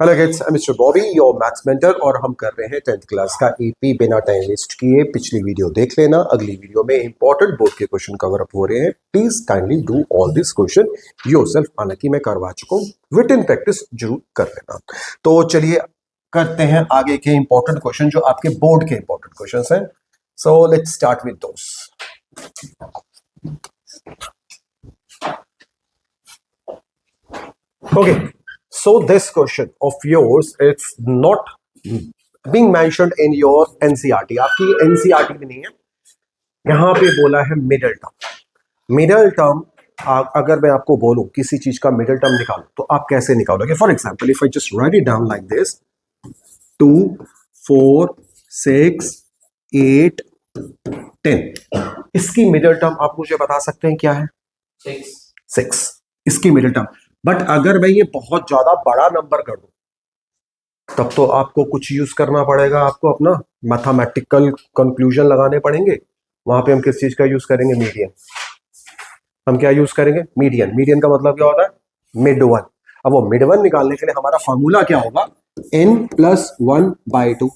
Hello kids, I mister Bobby your maths mentor और हम कर रहे हैं 10th क्लास का एपी बिना टाइम वेस्ट किए। पिछली वीडियो देख लेना। अगली वीडियो में इंपॉर्टेंट बोर्ड के क्वेश्चन कवर अप हो रहे हैं। Please kindly do all this question yourself. हालांकि मैं करवा चुका हूँ, रिटन प्रैक्टिस जरूर कर लेना। तो चलिए करते हैं आगे के इंपॉर्टेंट क्वेश्चन जो आपके बोर्ड के इंपॉर्टेंट क्वेश्चन हैं। So let's start with those. Okay, so this question of yours, it's not being mentioned in your NCERT. आपकी NCERT में नहीं है। यहाँ पे बोला है मिडल टर्म। मिडल टर्म अगर मैं आपको बोलूं किसी चीज का मिडल टर्म निकालो तो आप कैसे निकालोगे? For example, if I just right it down like this 2, 4, 6, 8, 10, इसकी मिडल टर्म आप मुझे बता सकते हैं क्या है? 6 इसकी मिडल टर्म। बट अगर मैं ये बहुत ज्यादा बड़ा नंबर कर दूं तब तो आपको कुछ यूज करना पड़ेगा, आपको अपना मैथमेटिकल कंक्लूजन लगाने पड़ेंगे। वहां पे हम किस चीज का यूज करेंगे? मीडियन। हम क्या यूज करेंगे? मीडियन। मीडियन का मतलब क्या होता है? Mid one. अब वो मिड वन निकालने के लिए हमारा फॉर्मूला क्या होगा? n+1/2।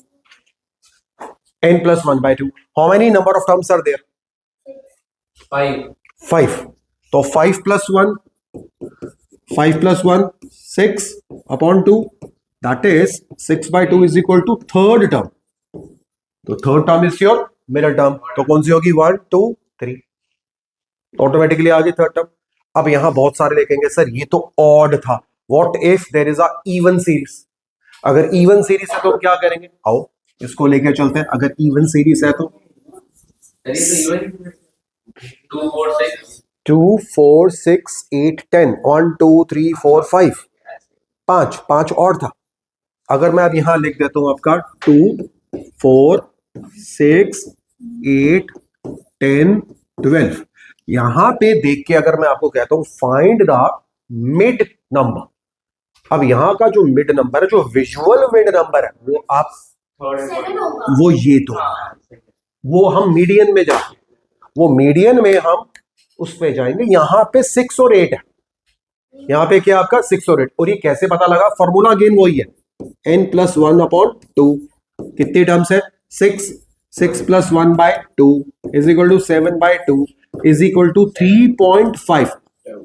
n+1/2। How many number of terms are there? 5। तो 5 + 1 6/2, that is 6/2 is equal to third term। तो third term is your middle term. तो कौन सी होगी? 1, 2, 3। ऑटोमेटिकली आ गई थर्ड टर्म। अब यहां बहुत सारे लिखेंगे सर ये तो ऑड था। What if there is a even series? अगर इवन सीरीज है तो हम क्या करेंगे? आओ इसको लेके चलते हैं। अगर इवन सीरीज है तो 2, 4, 6, 8, 10 1, 2, 3, 4, 5 5 और था। अगर मैं अब यहां लिख देता हूं आपका 2, 4, 6, 8, 10, 12, यहां पे देख के अगर मैं आपको कहता हूं फाइंड द मिड नंबर। अब यहां का जो मिड नंबर है, जो विजुअल मिड नंबर है, वो आप वो ये तो वो हम मीडियन में जाएंगे। वो मीडियन में हम उस पे जाएंगे। यहां पे 6 और 8 है। यहां पे क्या आपका 6 और 8। और ये कैसे पता लगा? फॉर्मूला अगेन वही है, n+1/2। कितने टर्म्स है? 6 + 1/2 is equal to 7/2 is equal to 3.5।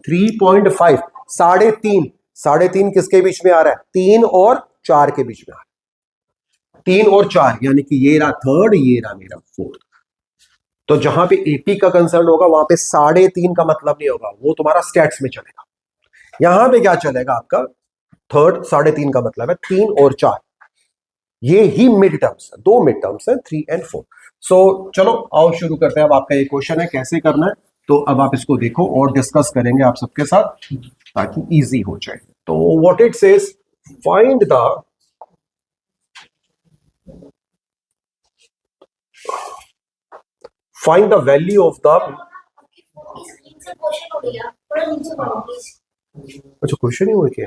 3.5 3.5 किसके बीच में आ रहा है? 3 और 4 के बीच में आ रहा है। 3 और 4 यानी कि ये रहा थर्ड, ये रहा मेरा फोर्थ। तो जहां पे एपी का कंसर्न होगा वहां पे 3.5 का मतलब नहीं होगा, वो तुम्हारा स्टैट्स में चलेगा। यहां पे क्या चलेगा आपका? थर्ड। 3.5 का मतलब है 3 और 4। ये ही मिड टर्म्स है। 2 मिड टर्म्स है, 3 और 4। सो चलो आओ शुरू करते हैं। अब आपका ये क्वेश्चन है कैसे करना है, तो अब आप इसको देखो और डिस्कस करेंगे आप सबके साथ ताकि इजी हो जाए। तो what it says, find the value of the. अच्छा क्वेश्चन ही हो क्या?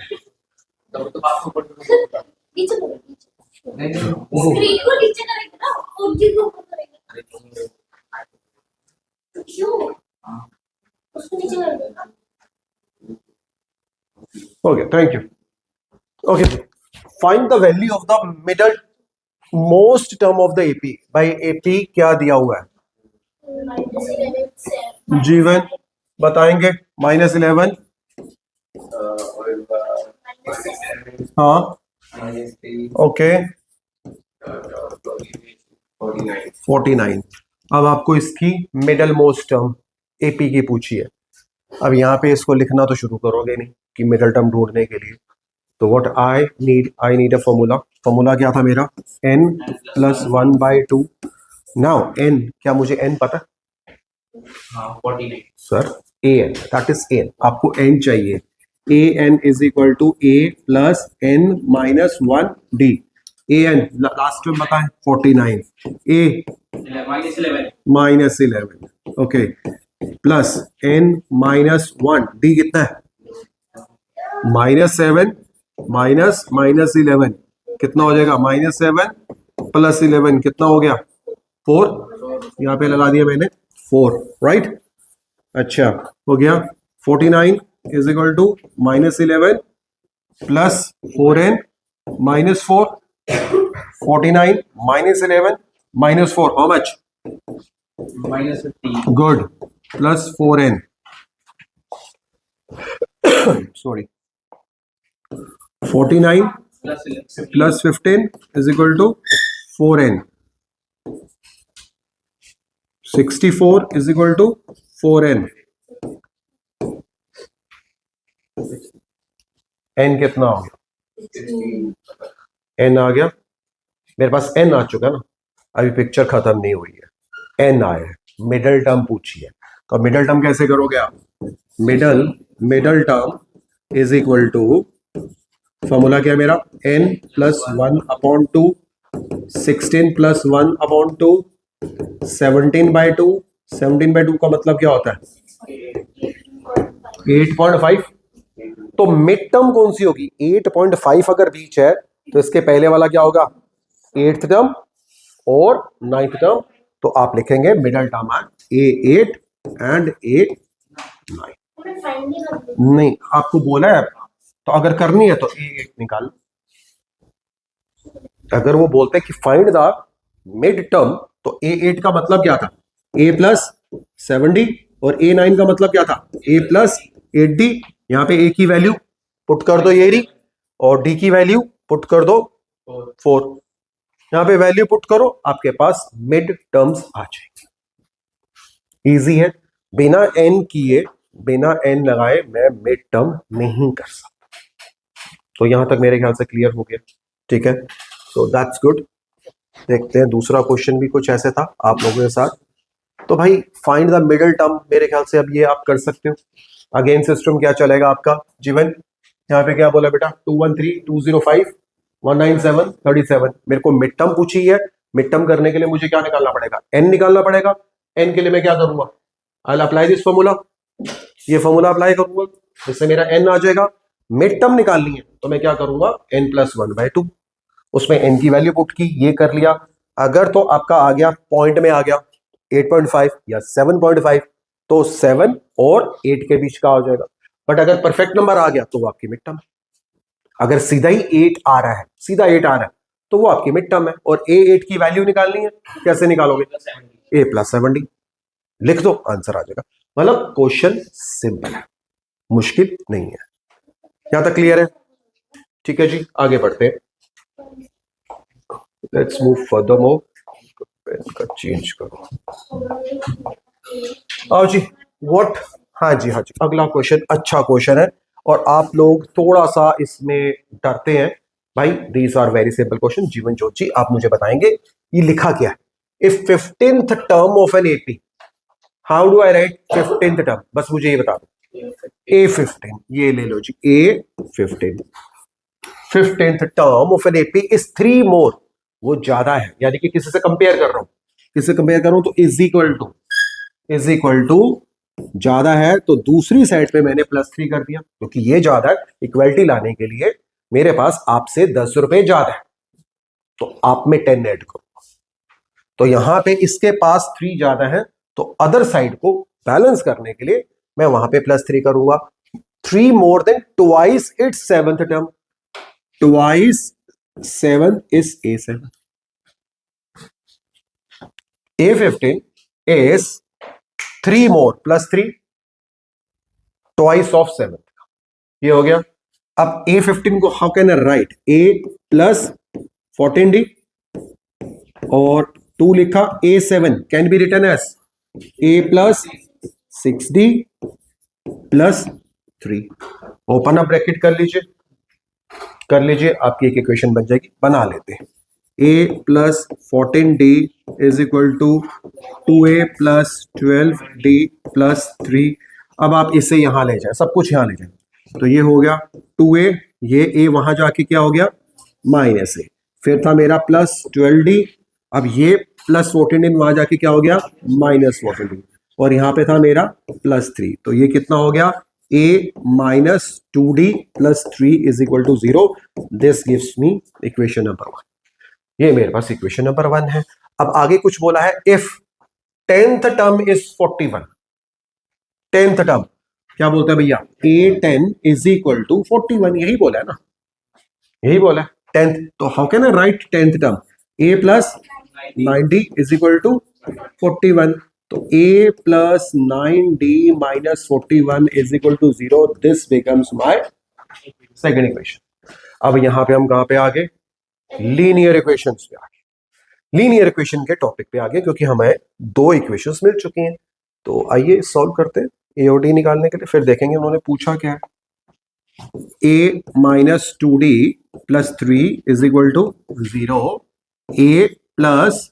Okay, thank you. Okay, find the value of the middle most term of the AP. भाई एपी क्या दिया हुआ है? जीवन बताएंगे। -11। हाँ ओके, 49। अब आपको इसकी मिडल मोस्ट टर्म एपी की पूछी है। अब यहाँ पे इसको लिखना तो शुरू करोगे नहीं कि मिडल टर्म ढूंढने के लिए। तो what I need a formula. Formula क्या था मेरा? n+1/2। नाउ n, क्या मुझे n पता? 49 sir an, that is n। आपको n चाहिए। an is equal to a + n-1d। an last में बताएं 49। a -11 okay, plus n-1 d कितना है? -7 -11 कितना हो जाएगा? -7 + 11 कितना हो गया? 4। यहां पे लगा दिया मैंने 4, राइट। अच्छा हो गया। 49 is equal to -11 + 4n -4, 49 -11 -4, how much? -15. Good. Plus 4n. Sorry. 49 plus 15 is equal to 4n. 64 is equal to 4n. n कितना हो गया? n आ गया. मेरे पास n आ चुका ना, अभी पिक्चर खत्म नहीं हुई है. n आया है, मिडल टर्म पूछी है. तो मिडल टर्म कैसे करोगे आप? Middle term is equal to, formula क्या है मेरा? n plus 1/2, 16 plus 1/2, 17/2. 17/2 का मतलब क्या होता है? 8.5. तो मिड टर्म कौन सी होगी? 8.5 अगर बीच है तो इसके पहले वाला क्या होगा? 8th टर्म और 9th टर्म. तो आप लिखेंगे मिडल टर्म है A8 एंड A9. नहीं, आपको बोला है तो अगर करनी है तो A8 निकाल. अगर वो बोलते हैं कि फाइंड द मिड टर्म, तो A8 का मतलब क्या था? A plus 70. और A9 का मतलब क्या था? A plus 80. यहाँ पे A की वैल्यू पुट कर दो ये रही, और D की वैल्यू पुट कर दो 4. यहाँ पे वैल्यू पुट करो, आपके पास मिड टर्म्स आ जाएंगे. इजी है. बिना n किए, बिना n लगाए मैं मिड टर्म नहीं कर सकता. तो यहां तक मेरे ख्याल से क्लियर हो गया. ठीक है, सो दैट्स गुड. देखते हैं दूसरा क्वेश्चन भी कुछ ऐसे था आप लोगों के साथ. तो भाई फाइंड द मिडल टर्म, मेरे ख्याल से अब ये आप कर सकते हो. अगेन सिस्टम क्या चलेगा आपका? जीवन यहाँ पे क्या बोला बेटा? 213, 205, 197, 37. मेरे को मिड टर्म पूछी है. मिड टर्म करने के लिए मुझे क्या निकालना पड़ेगा? n निकालना पड़ेगा. n के लिए मैं क्या करूंगा? I will apply this formula. ये फॉर्मूला अप्लाई करूंगा, इससे मेरा n आ जाएगा. मिड टर्म निकालनी है तो मैं क्या करूंगा? n plus 1/2. उसमें n की वैल्यू पुट की, ये कर लिया. अगर तो आपका आ गया पॉइंट में आ गया 8.5 या 7.5, तो 7 और 8 के बीच का हो जाएगा. बट अगर परफेक्ट नंबर आ गया तो वो आपकी मिड टर्म है. अगर सीधा ही 8 आ रहा है, सीधा 8 आ रहा है, तो वो आपकी मिड टर्म है. और A8 की वैल्यू निकालनी है. कैसे निकालोगे? A plus 70. लिख दो, आंसर आ जाएगा. मतलब क्वेश्चन सिंपल है, मुश्किल नहीं है. यहां तक क्लियर है? ठीक है जी, आगे बढ़ते हैं. Let's move further more. Pen का चेंज करो. आओ जी. व्हाट? हाँ जी, हाँ जी. अगला क्वेश्चन अच्छा क्वेश्चन है, और आप लोग थोड़ा सा इसमें डरते हैं. भाई these are very simple question. Jeevan Jot जी आप मुझे बताएंगे ये लिखा क्या है? If 15th term of an AP, how do I write 15th term? बस मुझे ये बता दो. A15, ये ले लो जी. A15, 15th term of an AP is 3 more. वो ज्यादा है, यानी कि किसी से कंपेयर कर रहा हूं. किससे कंपेयर कर रहा हूं? तो इज इक्वल टू ज्यादा है, तो दूसरी साइड पे मैंने +3 कर दिया, क्योंकि ये ज्यादा है. इक्वलिटी लाने के लिए मेरे पास आपसे 10 रुपए ज्यादा है, तो आप में 10 ऐड करो. तो यहां पे इसके पास 3 ज्यादा है, तो अदर साइड को बैलेंस करने के लिए मैं वहां पे +3 करूंगा. 3 more than twice its 7th term. Twice 7 is A7. A15 is 3 more +3 twice of 7th. ये हो गया. अब A15 को how can I write? A plus 14D और 2 लिखा. A7 can be written as A plus 6D plus 3. Open up bracket कर लीजिए, आपकी एक इक्वेशन बन जाएगी. बना लेते हैं. A plus 14D is equal to 2A plus 12D plus 3. अब आप इसे यहां ले जाए, सब कुछ यहां ले जाए. तो ये हो गया 2A, ये A वहां जाके क्या हो गया? -A. फिर था मेरा प्लस 12D, अब ये प्लस 14D वहां जाके क्या हो गया? -14D. और यहां पे था मेरा +3, तो ये कितना हो गया? A minus 2D plus 3 is equal to 0. This gives me equation number 1. ये मेरे पास इक्वेशन नंबर 1 है. अब आगे कुछ बोला है. If 10th term is 41. 10th term क्या बोलता है भैया? A10 is equal to 41. यही बोला है ना, यही बोला है. 10th, तो how can I write 10th term? a plus 9d is equal to 41. तो a plus 9d minus 41 is equal to 0. This becomes my second equation. अब यहां पे हम कहां पे आ गए? लीनियर इक्वेशंस पे आ गए. लीनियर इक्वेशन के टॉपिक पे आ गए, क्योंकि हमें दो इक्वेशंस मिल चुकी हैं. तो आइए सॉल्व करते हैं ए और डी निकालने के लिए. फिर देखेंगे उन्होंने पूछा क्या है. a minus 2d plus 3 is equal to 0. a plus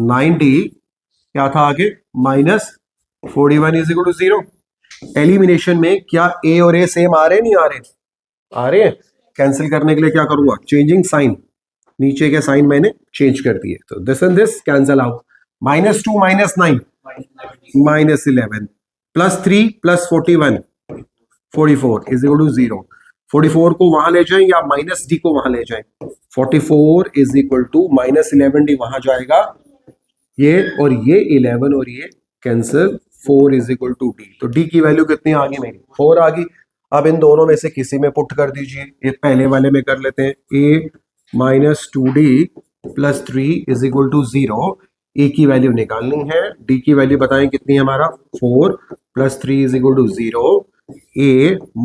9d क्या था आगे? Minus 41 is equal to 0. Elimination में क्या a और a सेम आ रहे हैं? नहीं आ रहे? आ रहे हैं. कैंसिल करने के लिए क्या करूंगा? Changing sign. नीचे के साइन मैंने चेंज कर दिए, तो this and this cancel out. Minus 2 minus 9 minus 11 plus 3 plus 41 44 is equal to 0. 44 को वहां ले जाएं या माइनस डी को वहां ले जाएं? 44 is equal to minus 11d वहां जाएगा. ये और ये 11 और ये cancel. 4 is equal to D. तो डी की वैल्यू कितनी आ गई मेरी? 4 आ गई. अब इन दोनों में से किसी में पुट कर दीजिए. ये पहले वाले में कर लेते हैं. a minus 2d plus 3 is equal to 0. a की वैल्यू निकालनी है. d की वैल्यू बताएं कितनी है हमारा? 4 plus 3 is equal to 0. a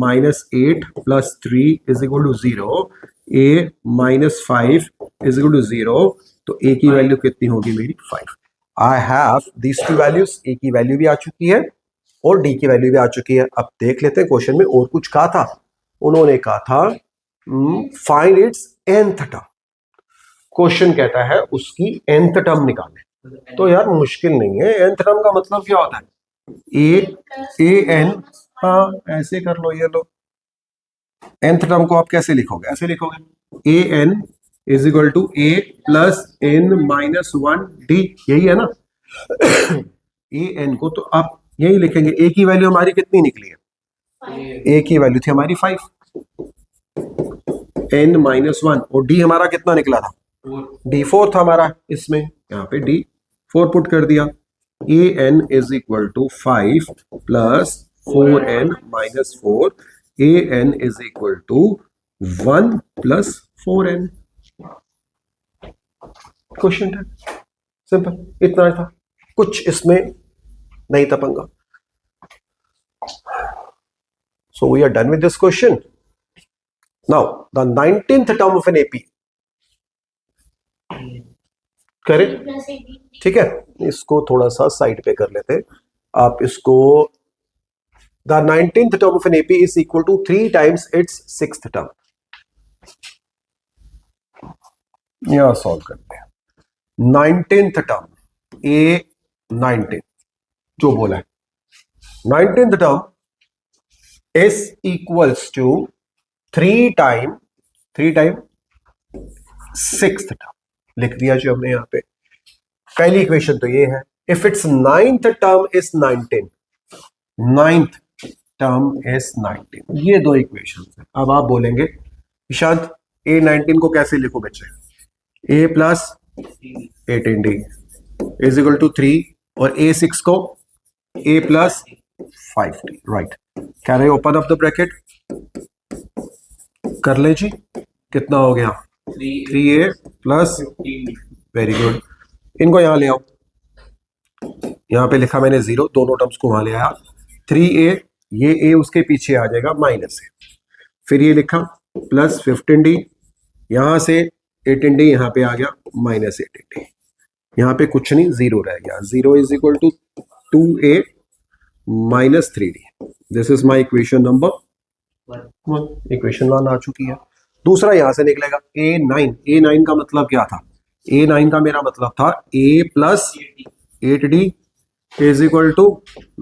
minus 8 plus 3 is equal to 0. a minus 5 is equal to 0. तो a की वैल्यू कितनी होगी मेरी? 5. I have these two values. a की वैल्यू भी आ चुकी है और d की वैल्यू भी आ चुकी है. अब देख लेते हैं क्वेश्चन में और कुछ कहा था. उन्होंने कहा था find its nth term. Question कहता है उसकी nth टर्म निकालें. तो यार मुश्किल नहीं है. nth टर्म का मतलब क्या होता है? a n. हाँ ऐसे कर लो. ये लो nth टर्म को आप कैसे लिखोगे? ऐसे लिखोगे a n is equal to a plus n minus 1d. यही है ना? a n को तो आप यही लिखेंगे. a की वैल्यू हमारी कितनी निकली है? a की वैल्यू थी हमारी 5. n माइनस 1 और d हमारा कितना निकला था? d 4 था हमारा. इसमें यहाँ पे d 4 पुट कर दिया. a n is equal to 5 plus 4n minus 4. a n is equal to 1 plus 4n. Question था सिंपल. इतना था, कुछ इसमें नहीं था पंगा. So we are done with this question. Now the 19th term of an AP. करें? ठीक है, इसको थोड़ा सा साइड पे कर लेते हैं. आप इसको the 19th term of an AP is equal to 3 times its 6th term. यहां सॉल्व करते हैं. 19th टर्म a19 जो बोला है. 19th term is equals to 3 time 6th term. लिख दिया जी हमने यहां पे. पहली इक्वेशन तो ये है. If it's 9th term is 19, 9th term is 19. ये दो इक्वेशन है. अब आप बोलेंगे ईशांत a19 को कैसे लिखो बच्चे? a plus 18d is equal to 3 और a6 को a plus 5d. Right. Can I open up the bracket? कर ले जी. कितना हो गया? 3a plus. Very good. इनको यहां ले आओ. यहां पे लिखा मैंने 0. दोनों टर्म्स को वहां ले आया. 3a, ये a उसके पीछे आ जाएगा माइनस है. फिर ये लिखा प्लस 15d. यहां से 18d यहां पे आ गया माइनस 18d. यहां पे कुछ नहीं, 0 रह गया. 0 is equal to 2a minus 3d. This is my equation number 1. Equation 1 आ चुकी है. दूसरा यहां से निकलेगा a9. a9 का मतलब क्या था? a9 का मेरा मतलब था a plus 8d is equal to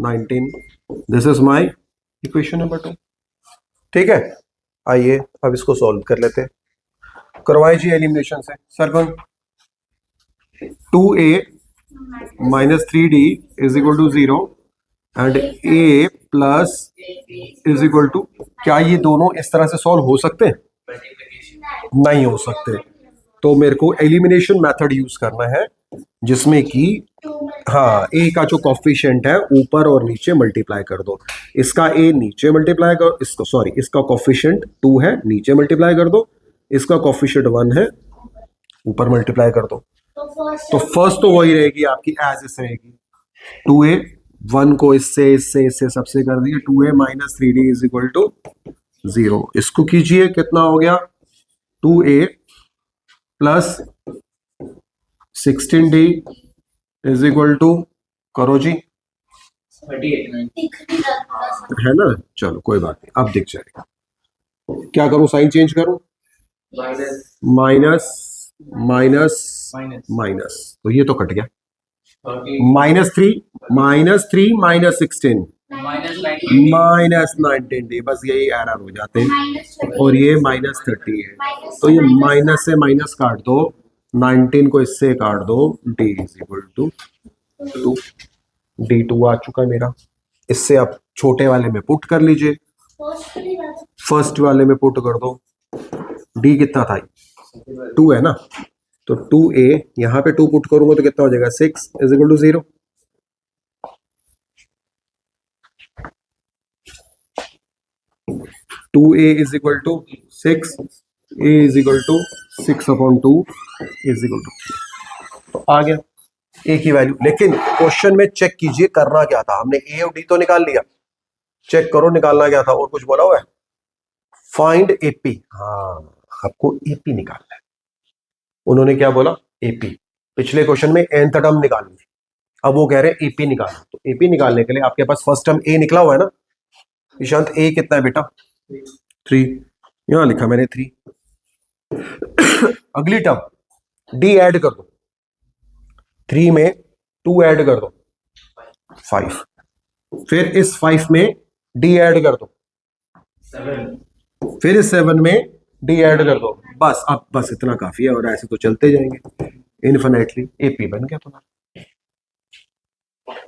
19. This is my equation number 2. ठीक है, आइए अब इसको सॉल्व कर लेते हैं. करवाए जी एलिमिनेशन से. Circle 2a minus 3d is equal to 0 and a plus is equal to. क्या ये दोनों इस तरह से सॉल्व हो सकते हैं? नहीं हो सकते. तो मेरे को एलिमिनेशन मेथड यूज करना है जिसमें कि हाँ a का जो कॉफिशिएंट है ऊपर और नीचे मल्टीप्लाई कर दो. इसका a नीचे मल्टीप्लाई कर, इसको सॉरी इसका कॉफिशिएंट 2 है, नीचे मल्टीप्लाई कर दो. इसका कोफिशिएंट 1 है, ऊपर मल्टीप्लाई कर दो। तो तो फर्स्ट तो वही रहेगी आपकी एज इस रहेगी 2a, 1 को इससे सबसे कर दिए 2a minus 3d is equal to 0। इसको कीजिए, कितना हो गया 2a plus 16d is equal to, करो जी, 38 है ना। चलो कोई बात नहीं, अब दिख जाएगा। क्या करूं, साइन चेंज करूं, minus minus minus minus minus, तो ये तो कट गया, 30 -3 माइनस 16 minus 19 माइनस 19d, बस यही एरर हो जाते हैं। और ये -30 है, तो ये माइनस से माइनस काट दो, 19 को इससे काट दो, d is equal to 2, d2 आ चुका मेरा। इससे आप छोटे वाले में पुट कर लीजिए, फर्स्ट वाले में पुट कर दो, d कितना था, 2 है ना, तो 2a यहां पे 2 पुट करूंगा तो कितना हो जाएगा 6 is equal to 0। Two A is equal to 6, a is equal to 6/2 is equal to, तो आ गया a की वैल्यू। लेकिन क्वेश्चन में चेक कीजिए करना क्या था, हमने a और d तो निकाल लिया, चेक करो निकालना क्या था, और कुछ बोला हुआ है, फाइंड AP। हाँ, आपको AP निकालना है। उन्होंने क्या बोला, AP। पिछले क्वेश्चन में nth टर्म निकालनी थी, अब वो कह रहे हैं AP निकालना। तो AP निकालने के लिए आपके पास फर्स्ट टर्म a निकला हुआ है ना, ईशांत a कितना है बेटा, 3, यहां लिखा मैंने 3। अगली टर्म d ऐड कर दो, 3 में 2 ऐड कर दो 5, फिर इस 5 में d ऐड कर दो, 7 फिर इस 7 में d ऐड कर दो, बस अब बस इतना काफी है, और ऐसे तो चलते जाएंगे इनफिनिटली। AP बन गया तुम्हारा।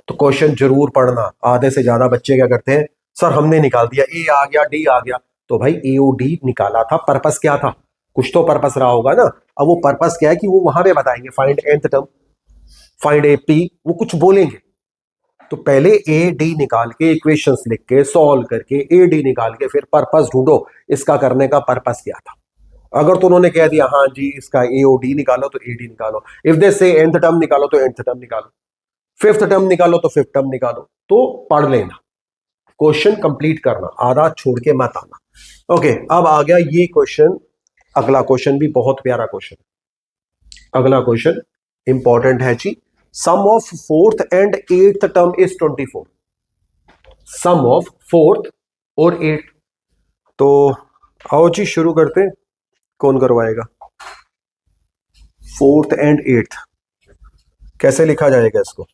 तो क्वेश्चन जरूर पढ़ना, आधे से ज्यादा बच्चे क्या करते हैं, सर हमने निकाल दिया, a आ गया d आ गया, तो भाई a और d निकाला था, पर्पस क्या था, कुछ तो पर्पस रहा होगा ना। अब वो पर्पस क्या है कि वो वहां पे बताएंगे, find nth term, find AP, वो कुछ बोलेंगे। तो पहले AD निकाल के इक्वेशंस लिख के सॉल्व करके AD निकाल के फिर पर्पस ढूंढो, इसका करने का पर्पस क्या था। अगर तो उन्होंने कह दिया हाँ जी इसका AOD निकालो तो AD निकालो, इफ दे से nth टर्म निकालो तो nth टर्म निकालो, फिफ्थ टर्म निकालो तो फिफ्थ टर्म निकालो, तो पढ़ लेना, क्वेश्चन कंप्लीट करना, आधा छोड़ के मत आना। ओके, अब आ गया ये क्वेश्चन, अगला क्वेश्चन भी बहुत प्यारा क्वेश्चन, अगला क्वेश्चन इंपॉर्टेंट है जी। Sum of fourth and eighth term is 24, sum of fourth और एट्थ। तो आओ जी शुरू करते हैं, कौन करवाएगा, फोर्थ एंड एट्थ कैसे लिखा जाएगा इसको,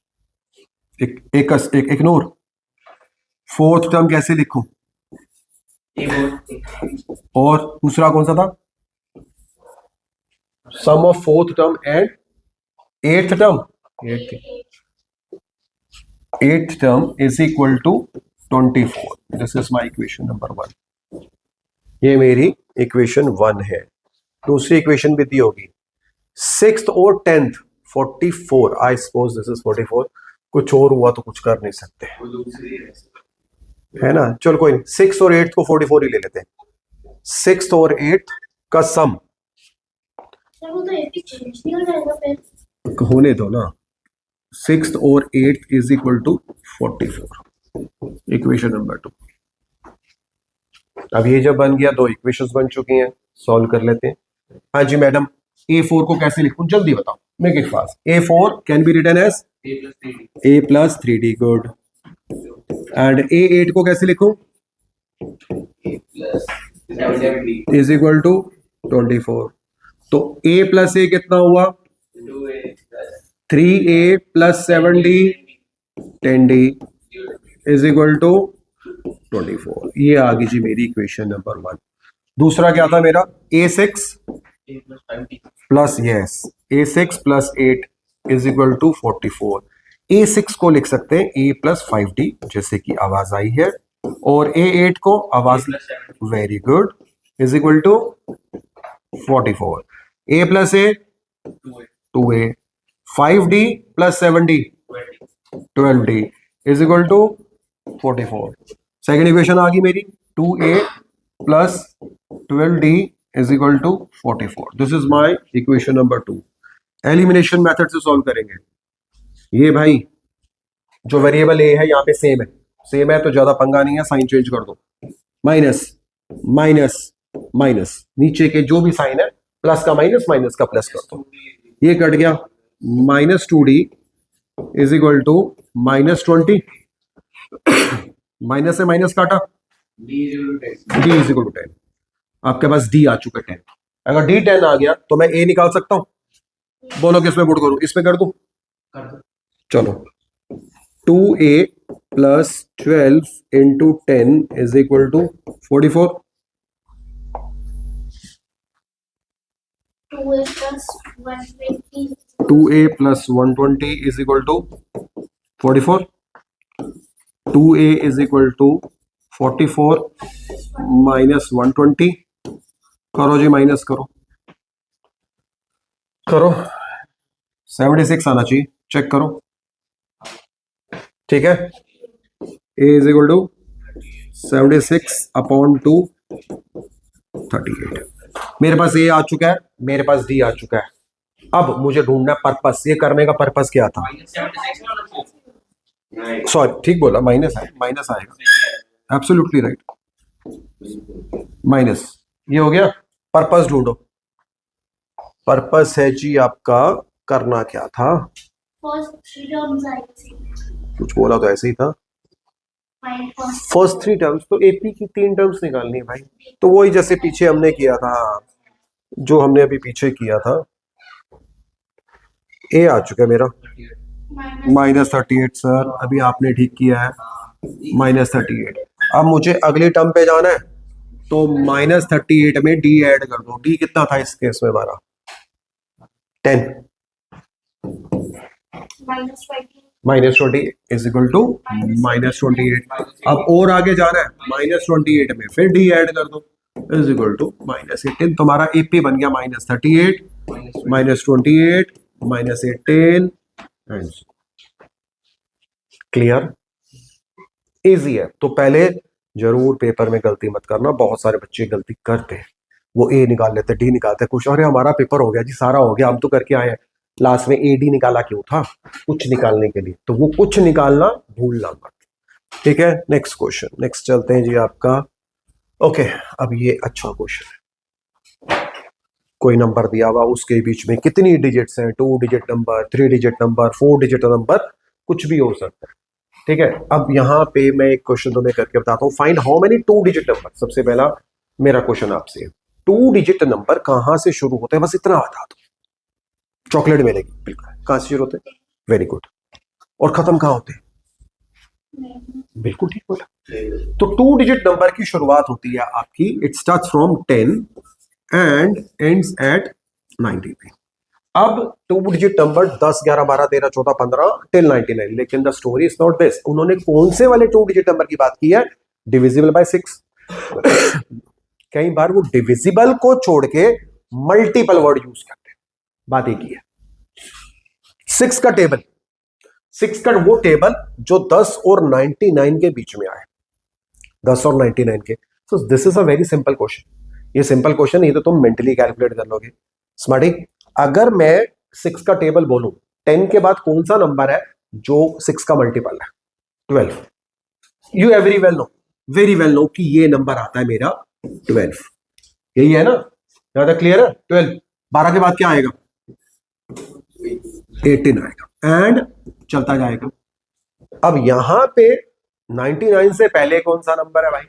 इग्नोर, फोर्थ टर्म कैसे लिखूं, और दूसरा कौन सा था, sum of fourth term and eighth term, eighth term is equal to 24, this is my equation number 1, ये मेरी इक्वेशन 1 है। दूसरी इक्वेशन भी दी होगी, सिक्स्थ और tenth 44, I suppose this is 44, कुछ और हुआ तो कुछ कर नहीं सकते, है ना। चलो कोई नहीं, सिक्स और एट्थ को 44 ही ले लेते हैं, सिक्स्थ और एट्थ का सम, वो तो AP चेंज नहीं हो जाएगा फिर, होने दो ना, सिक्स्थ और eighth is equal to 44, equation number 2। अब ये जब बन गया, दो इक्वेशंस बन चुकी हैं, सॉल्व कर लेते हैं। हाँ जी मैडम, A4 को कैसे लिखूं जल्दी बताओ, make it fast. A4 can be written as A plus 3D, good. And A8 को कैसे लिखूं, इज इक्वल टू 24, तो A प्लस A कितना हुआ, 3A plus 7D 10D is equal to 24, ये आ गई जी मेरी इक्वेशन नंबर 1। दूसरा क्या था मेरा, A6 plus, yes, A6 plus 8 is equal to 44, A6 को लिख सकते हैं A प्लस 5D, जैसे कि आवाज आई है, और A8 को आवाज, very good, is equal to 44, A plus A 2A, 5D plus 7D 12D is equal to 44। Second equation आ गई मेरी, 2A plus 12D is equal to 44. This is my equation number 2. Elimination method से solve करेंगे. ये भाई जो variable ए है यहाँ पे सेम है तो ज्यादा पंगा नहीं है. साइन चेंज कर दो. माइनस माइनस माइनस, नीचे के जो भी साइन है प्लस का माइनस का प्लस कर दो. ये कट गया. -2d is equal to -20. Minus से माइनस काटा, D is equal to 10. d is equal to 10. आपके पास d आ चुका है 10. अगर d 10 आ गया तो मैं a निकाल सकता हूं. बोलो किसमें पुट करूं, इसमें कर दूं. कर दो. चलो 2a plus 12 into 10 is equal to 44. 2a plus 120. 2a plus 120 is equal to 44. 2a is equal to 44 minus 120. करो जी, माइनस करो 76 आना चाहिए. चेक करो. ठीक है. a is equal to 76 upon 2 38. मेरे पास a आ चुका है, मेरे पास d आ चुका है. अब मुझे ढूंढना है पर्पस. ये करने का पर्पस क्या था? -76 में होना चाहिए. सॉरी, ठीक बोला, माइनस है, माइनस आएगा. Absolutely right. माइनस, ये हो गया. पर्पस ढूंढो. पर्पस है जी आपका, करना क्या था? First 3 terms are same. कुछ बोला तो ऐसे ही था. Find first. फर्स्ट 3 टर्म्स तो एपी की 3 टर्म्स निकालनी है भाई. तो वही जैसे पीछे हमने किया था, जो हमने अभी पीछे किया था. ए आ चुका है मेरा Minus. -38. सर अभी आपने ठीक किया है. -38. अब मुझे अगली टर्म पे जाना है तो -38 में डी ऐड कर दो. डी कितना था इस केस में हमारा? 10. -20 इज इक्वल टू -28. अब और आगे जाना है -28 में, फिर डी ऐड कर दो इज इक्वल टू -18. तुम्हारा एपी बन गया -38 -28 -18. क्लियर? इजी है. तो पहले जरूर पेपर में गलती मत करना. बहुत सारे बच्चे गलती करते हैं. वो ए निकाल लेते, डी निकालते, कुछ अरे हमारा पेपर हो गया जी, सारा हो गया, हम तो करके आए हैं. लास्ट में ए डी निकाला क्यों था? कुछ निकालने के लिए. तो वो कुछ निकालना भूलना मत. ठीक है. Next question. नेक्स्ट चलते हैं जी आपका. ओके, अब ये अच्छा क्वेश्चन है. कोई नंबर दिया हुआ, उसके बीच में कितनी डिजिट्स हैं? 2 digit number, 3 digit number, 4 digit number, कुछ भी हो सकता है. ठीक है. अब यहाँ पे मैं एक क्वेश्चन तुम्हें करके बताता हूँ. Find how many 2 digit number. सबसे पहला मेरा क्वेश्चन आपसे है, 2 डिजिट नंबर कहाँ से शुरू होते हैं? बस इतना बता दो. चॉकलेट मिलेगी. बिल्कुल. कहाँ से शुरू होते हैं? Very good. और खत्म कहाँ होते हैं? बिल्कुल ठीक बोला. तो 2 डिजिट नंबर की शुरुआत होती है आपकी, it starts from 10 and ends at 93. अब 2 डिजिट नंबर 10 11 12 13 14 15 टिल 99. लेकिन the story is not this. उन्होंने कौन से वाले 2 डिजिट नंबर की बात की है? Divisible by 6. कई बार वो डिविजिबल को छोड़ के मल्टीपल वर्ड यूज करते हैं. बात एक ही है. 6 का टेबल, 6 का वो टेबल जो 10 और 99 के बीच में आए. 10 और 99 के. So this is a very simple question. ये सिंपल क्वेश्चन, ये तो तुम मेंटली कैलकुलेट कर लोगे. स्मार्टी, अगर मैं 6 का टेबल बोलूं, 10 के बाद कौन सा नंबर है जो 6 का मल्टीपल है? 12. यू वेरी वेल नो कि ये नंबर आता है मेरा 12. यही है ना? ज्यादा क्लियर है? 12. 12 के बाद क्या आएगा? 18 आएगा एंड चलता जाएगा. अब यहां पे 99 से पहले कौन सा नंबर है भाई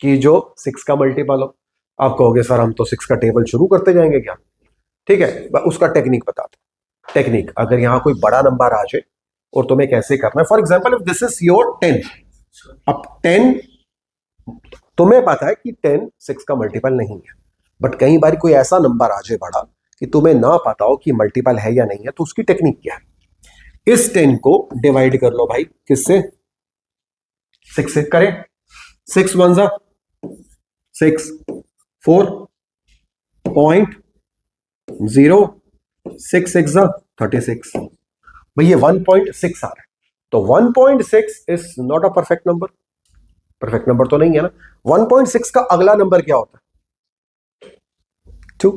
कि जो 6 का मल्टीपल हो? आप कहोगे सर हम तो 6 का टेबल शुरू करते जाएंगे क्या? ठीक है, उसका टेक्निक बताता. टेक्निक, अगर यहां कोई बड़ा नंबर आ जाए और तुम्हें कैसे करना है. For example if this is your 10. अब 10 तुम्हें पता है कि 10 6 का मल्टीपल नहीं है, बट कई बार कोई ऐसा नंबर आ जाए बड़ा कि तुम्हें ना पता हो कि मल्टीपल है या नहीं है. तो उसकी टेक्निक क्या है? इस 10 को डिवाइड कर लो भाई. किससे? 6 से. करें. 6 1 जा 6, 4.0, 6 6 जा 36. भाई ये 1.6 आ रहा है. तो 1.6 is not a perfect number. Perfect number तो नहीं है ना. 1.6 का अगला नंबर क्या होता है? 2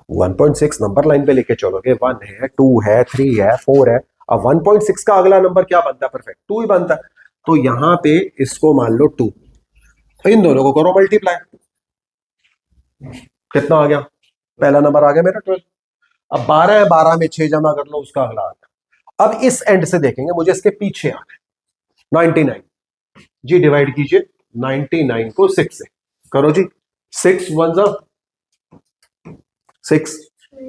1.6 नंबर लाइन पे लेके चलोगे, 1 है, 2 है, 3 है, 4 है। अब 1.6 का अगला नंबर क्या बनता है? परफेक्ट 2 ही बनता है। तो यहां पे इसको मान लो 2, इन दोनों को करो मल्टीप्लाई, कितना आ गया? पहला नंबर आ गया मेरा 12। अब 12 है, 12 में 6 जमा कर लो, उसका अगला आ गया। अब इस एंड से देखेंगे, मुझे इसके पीछे आना है। 99 जी, डिवाइड कीजिए 99 को 6 से, करो जी। 6 1 जा 6,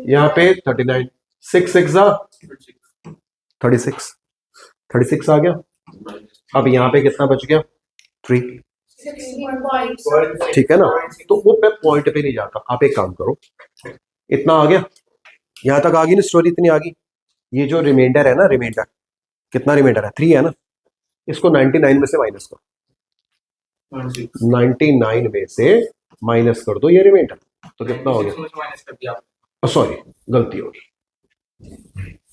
यहाँ पे 39, 6 6 जा 36, 36 आ गया। अब यहाँ पे कितना बच गया? 3, 16 ठीक है ना? तो वो पे पॉइंट पे नहीं जाता। आप एक काम करो, इतना आ गया, यहां तक आ गई ना स्टोरी, इतनी आ गई। ये जो रिमाइंडर है ना, रिमाइंडर कितना रिमाइंडर है? 3 है ना, इसको 99 में से माइनस करो, 99 में से माइनस कर दो ये रिमाइंडर, तो कितना हो गया? माइनस कर दिया। सॉरी, गलती होगी।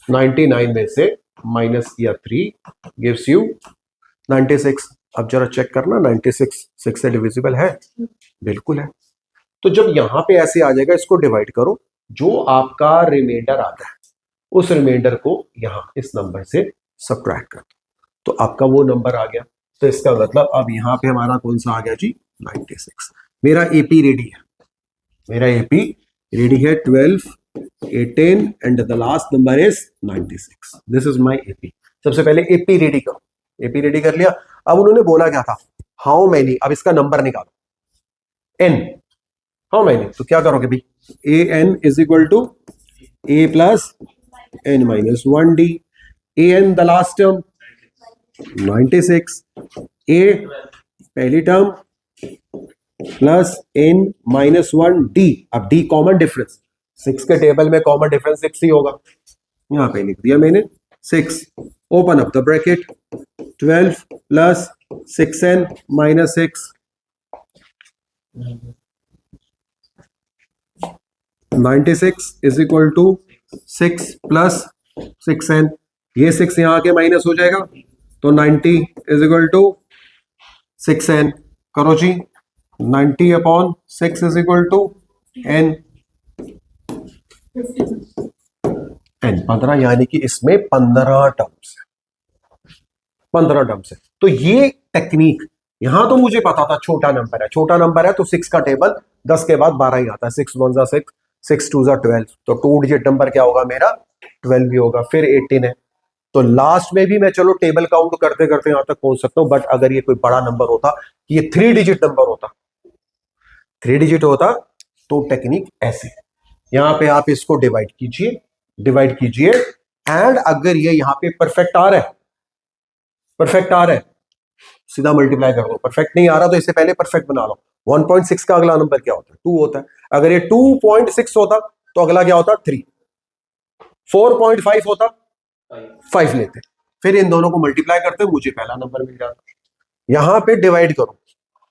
99 में से माइनस किया 3 गिव्स यू 96। अब जरा चेक करना, 96 6 से डिविजिबल है? बिल्कुल है। तो जब यहां पे ऐसे आ जाएगा, इसको डिवाइड करो, जो आपका रिमाइंडर आता है उस रिमाइंडर को यहां इस नंबर से सब्ट्रैक्ट कर दो, तो आपका वो नंबर आ गया। तो इसका मतलब अब यहां पे हमारा कौन सा आ गया जी? 96। मेरा एपी रेडी है, मेरा एपी रेडी है। 12 18 and the last number is 96। This is my AP. सबसे पहले एपी रेडी करो, एपी रेडी कर लिया। अब उन्होंने बोला क्या था? हाउ मेनी, अब इसका नंबर निकालो, एन। हाउ मेनी, तो क्या करोगे भाई? A N is equal to A plus N minus 1 D. A N the last term 96, A पहली टर्म प्लस एन माइनस 1 डी। अब डी कॉमन डिफरेंस, 6 के टेबल में कॉमन डिफरेंस 6 ही होगा, यहां पे लिख दिया मैंने 6। Open up the bracket, 12 plus 6n minus 6, 96 is equal to 6 plus 6n। ये 6 यहां आके माइनस हो जाएगा, तो 90 इज इक्वल टू 6n। करो जी, 90 upon 6 is equal to n। n 15, यानी कि इसमें 15 टर्म्स है, 15 टर्म्स है। तो ये टेक्निक, यहां तो मुझे पता था छोटा नंबर है, छोटा नंबर है तो 6 का टेबल 10 के बाद 12 ही आता है। 6 1 जा 6, 6 2 जा 12, तो 2 डिजिट नंबर क्या होगा मेरा? 12 भी होगा। फिर 18 है, तो लास्ट में भी मैं चलो टेबल काउंट करते करते यहां तक पहुंच सकता हूं, बट अगर ये कोई बड़ा नंबर होता, कि ये 3 डिजिट नंबर होता, 3 डिजिट होता, तो टेक्निक ऐसे, यहां पे आप इसको डिवाइड कीजिए, डिवाइड कीजिए, एंड अगर ये यहां पे परफेक्ट आ रहा है, परफेक्ट आ रहा है, सीधा मल्टीप्लाई कर दो। परफेक्ट नहीं आ रहा तो इससे पहले परफेक्ट बना लो। 1.6 का अगला नंबर क्या होता है? 2 होता है। अगर ये 2.6 होता तो अगला क्या होता? 3। 4.5 होता, 5 लेते, फिर इन दोनों को मल्टीप्लाई करते, मुझे पहला नंबर मिल जाता। यहां पे डिवाइड करो,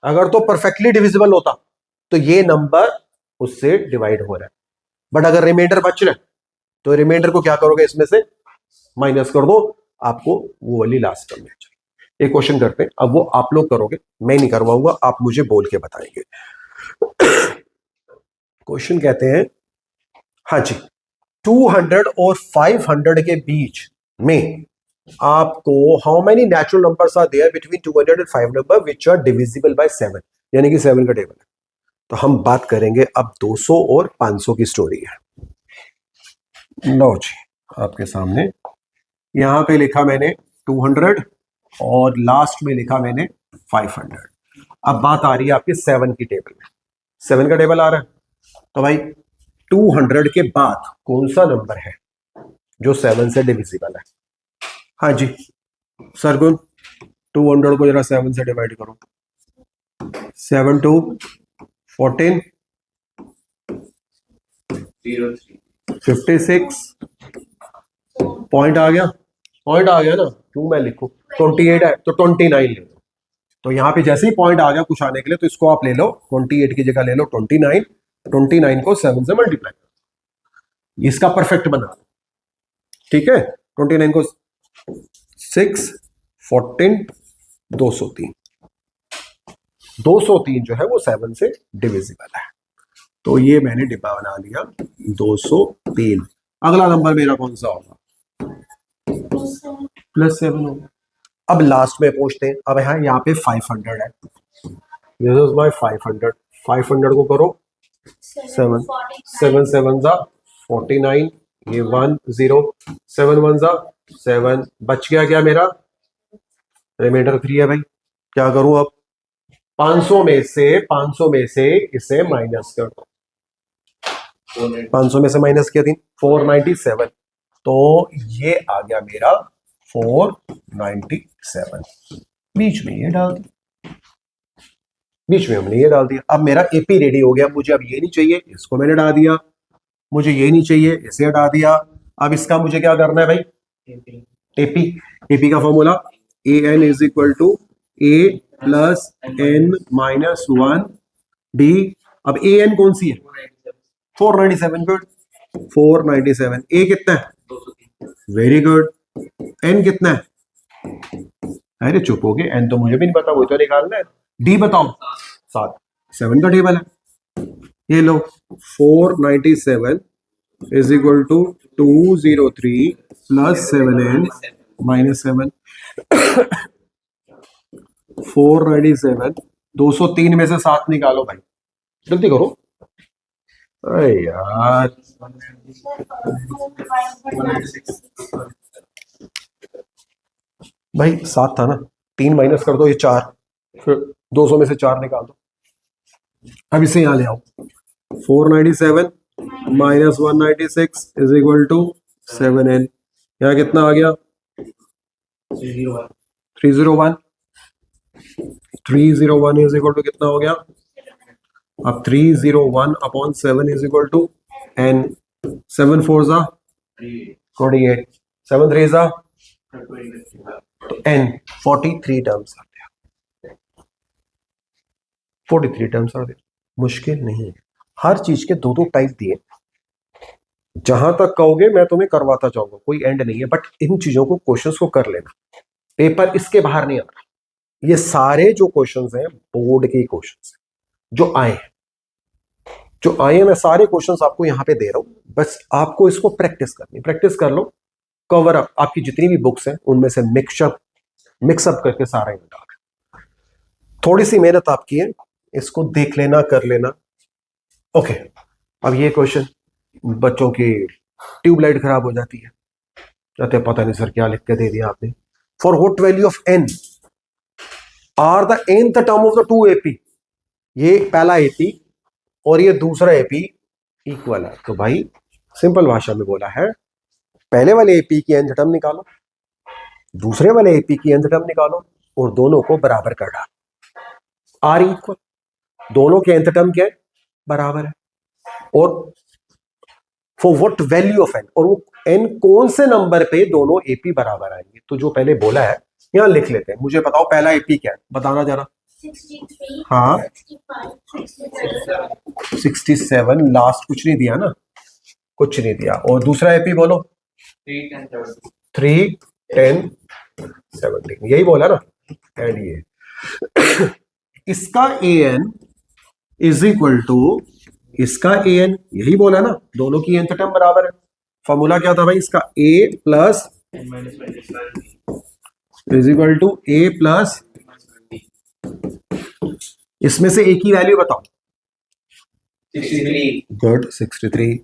अगर तो परफेक्टली डिविजिबल होता तो ये नंबर उससे डिवाइड हो रहा है, बट अगर रिमाइंडर बच रहा है तो रिमाइंडर को क्या करोगे? इसमें से माइनस कर दो, आपको वो वाली लास्ट टर्म मिल जाएगी। एक क्वेश्चन करते हैं, अब वो आप लोग करोगे, मैं नहीं करवाऊंगा, आप मुझे बोल के बताएंगे। क्वेश्चन कहते हैं, हाँ जी, 200 और 500 के बीच में आपको how many natural numbers are there between 200 and 5 number which are divisible by 7, यानी कि 7 का टेबल है। तो हम बात करेंगे अब 200 और 500 की स्टोरी है। लो जी, आपके सामने यहां पे लिखा मैंने 200 और लास्ट में लिखा मैंने 500। अब बात आ रही है आपके 7 की टेबल में, 7 का टेबल आ रहा है, तो भाई 200 के बाद कौन सा नंबर है जो 7 से डिविजिबल है? हाँ जी सरगुन, 200 को जरा 7 से डिवाइड करो। 7 2 14 56, पॉइंट आ गया, पॉइंट आ गया ना, क्यों मैं लिखूं? 28 है तो 29 ले लो। तो यहाँ पे जैसे ही पॉइंट आ गया कुछ आने के लिए, तो इसको आप ले लो 28 की जगह ले लो 29, 29 को 7 से मल्टीप्लाई करो, इसका परफेक्ट बना लो, ठीक है। 29 को 6 14 203, 203 जो है वो 7 से डिविजिबल है। तो ये मैंने डिब्बा बना दिया 203। अगला नंबर मेरा कौन सा होगा? +7 होगा। अब लास्ट में पूछते हैं। अब यहाँ पे 500 है। This is my 500। 500 को करो 7 7 7 जा 49, ये 1 0 7 1 जा 7, बच गया क्या मेरा? रिमाइंडर 3 है भाई। क्या करूं अब? 500 में से इसे माइनस कर दो। 500 में से माइनस किया 3 497, तो ये आ गया मेरा 497। बीच में ये डाल दिया, बीच में हमने ये डाल दिया। अब मेरा एपी रेडी हो गया। मुझे अब ये नहीं चाहिए, इसको मैंने हटा दिया। मुझे ये नहीं चाहिए, इसे हटा दिया। अब इसका मुझे क्या करना है भाई? एपी। एपी का formula an is equal to a plus n minus 1 d। अब an कौन सी है? 497। गुड। 497। a कितना है? Very good. n कितना है? अरे चुप हो गए, n तो मुझे भी नहीं पता, वही तो निकालना है। d बताओ। 7। 7 का टेबल है, ये लो। 497 is equal to 203 plus 7n minus 7। 497 203 में से 7 निकालो भाई, जल्दी करो। अरे यार, भाई 7 था ना, 3 माइनस कर दो, ये 4, फिर 200 में से 4 निकाल दो। अब इसे यहां ले आओ। 497 minus 196 is equal to 7n। यहाँ कितना आ गया? 301। 301 इज इक्वल टू कितना हो गया? अब 301 upon 7 is equal to n। 7 4 जा 28, 7 3 जा तो n 43 टर्म्स आते हैं। 43 टर्म्स आते हैं। मुश्किल नहीं है। हर चीज के 2-2 टाइप दिए। जहां तक कहोगे मैं तुम्हें करवाता जाऊंगा, कोई एंड नहीं है। बट इन चीजों को, क्वेश्चंस को कर लेना, पेपर इसके बाहर नहीं आता। ये सारे जो क्वेश्चंस हैं बोर्ड के क्वेश्चंस जो आए हैं, मैं सारे क्वेश्चंस आपको यहां पे दे रहा हूं। बस आपको इसको प्रैक्टिस करनी, प्रैक्टिस कर लो। कवर अप आपकी जितनी भी बुक्स हैं उनमें से मिक्सअप करके सारा ही डाल। थोड़ी सी मेहनत आपकी है, इसको देख लेना, कर लेना। ओके, अब ये क्वेश्चन, बच्चों की ट्यूबलाइट खराब हो जाती है, कहते हैं पता नहीं सर क्या लिख के दे दिया आपने। For what value of n are the nth term of the 2 AP। ये पहला AP और ये दूसरा AP इक्वल है। तो भाई सिंपल भाषा में बोला है, पहले वाले AP की nth टर्म निकालो, दूसरे वाले AP की nth टर्म निकालो और दोनों को बराबर कर डालो। आर इक्वल, दोनों के nth टर्म क्या है? बराबर है। और for what value of n, और वो n कौन से नंबर पे दोनों AP बराबर आएंगे। तो जो पहले बोला है यहां लिख लेते हैं। मुझे बताओ पहला AP क्या है, बताना जरा। 63, हाँ 65, 67, लास्ट कुछ नहीं दिया ना, कुछ नहीं दिया। और दूसरा AP बोलो। 3 10 17, यही बोला ना। एंड ये इसका an इज इक्वल टू इसका an, यही बोला ना, दोनों की nth टर्म बराबर है। फॉर्मूला क्या था भाई इसका? a plus is equal to a plus, इसमें से एक ही वैल्यू बताओ। 63। गुड, 63।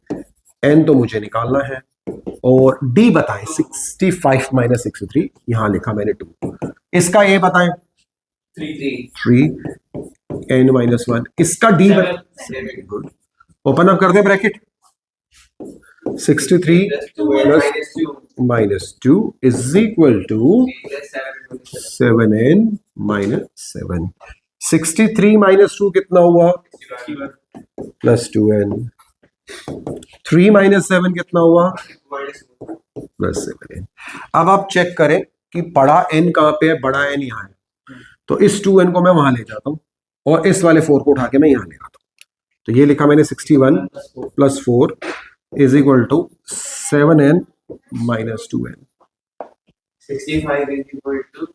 n तो मुझे निकालना है। और d बताएं। 65 माइनस 63, यहां लिखा मैंने 2। इसका a बताएं। 3 n माइनस 1। इसका d बताएं। गुड, ओपन अप कर दे bracket. 63 plus minus 2 is equal to 7n minus 7। 63 minus 2 कितना हुआ? Plus 2n। 3 माइनस 7 कितना हुआ? Plus 7n। अब आप चेक करें कि बड़ा n कहां पे है? बड़ा n यहां है। तो इस 2n को मैं वहां ले जाता हूं और इस वाले 4 को उठा के मैं यहां ले आता हूं। तो ये लिखा मैंने 61 plus 4 is equal to 7n minus 2n। 65 is equal to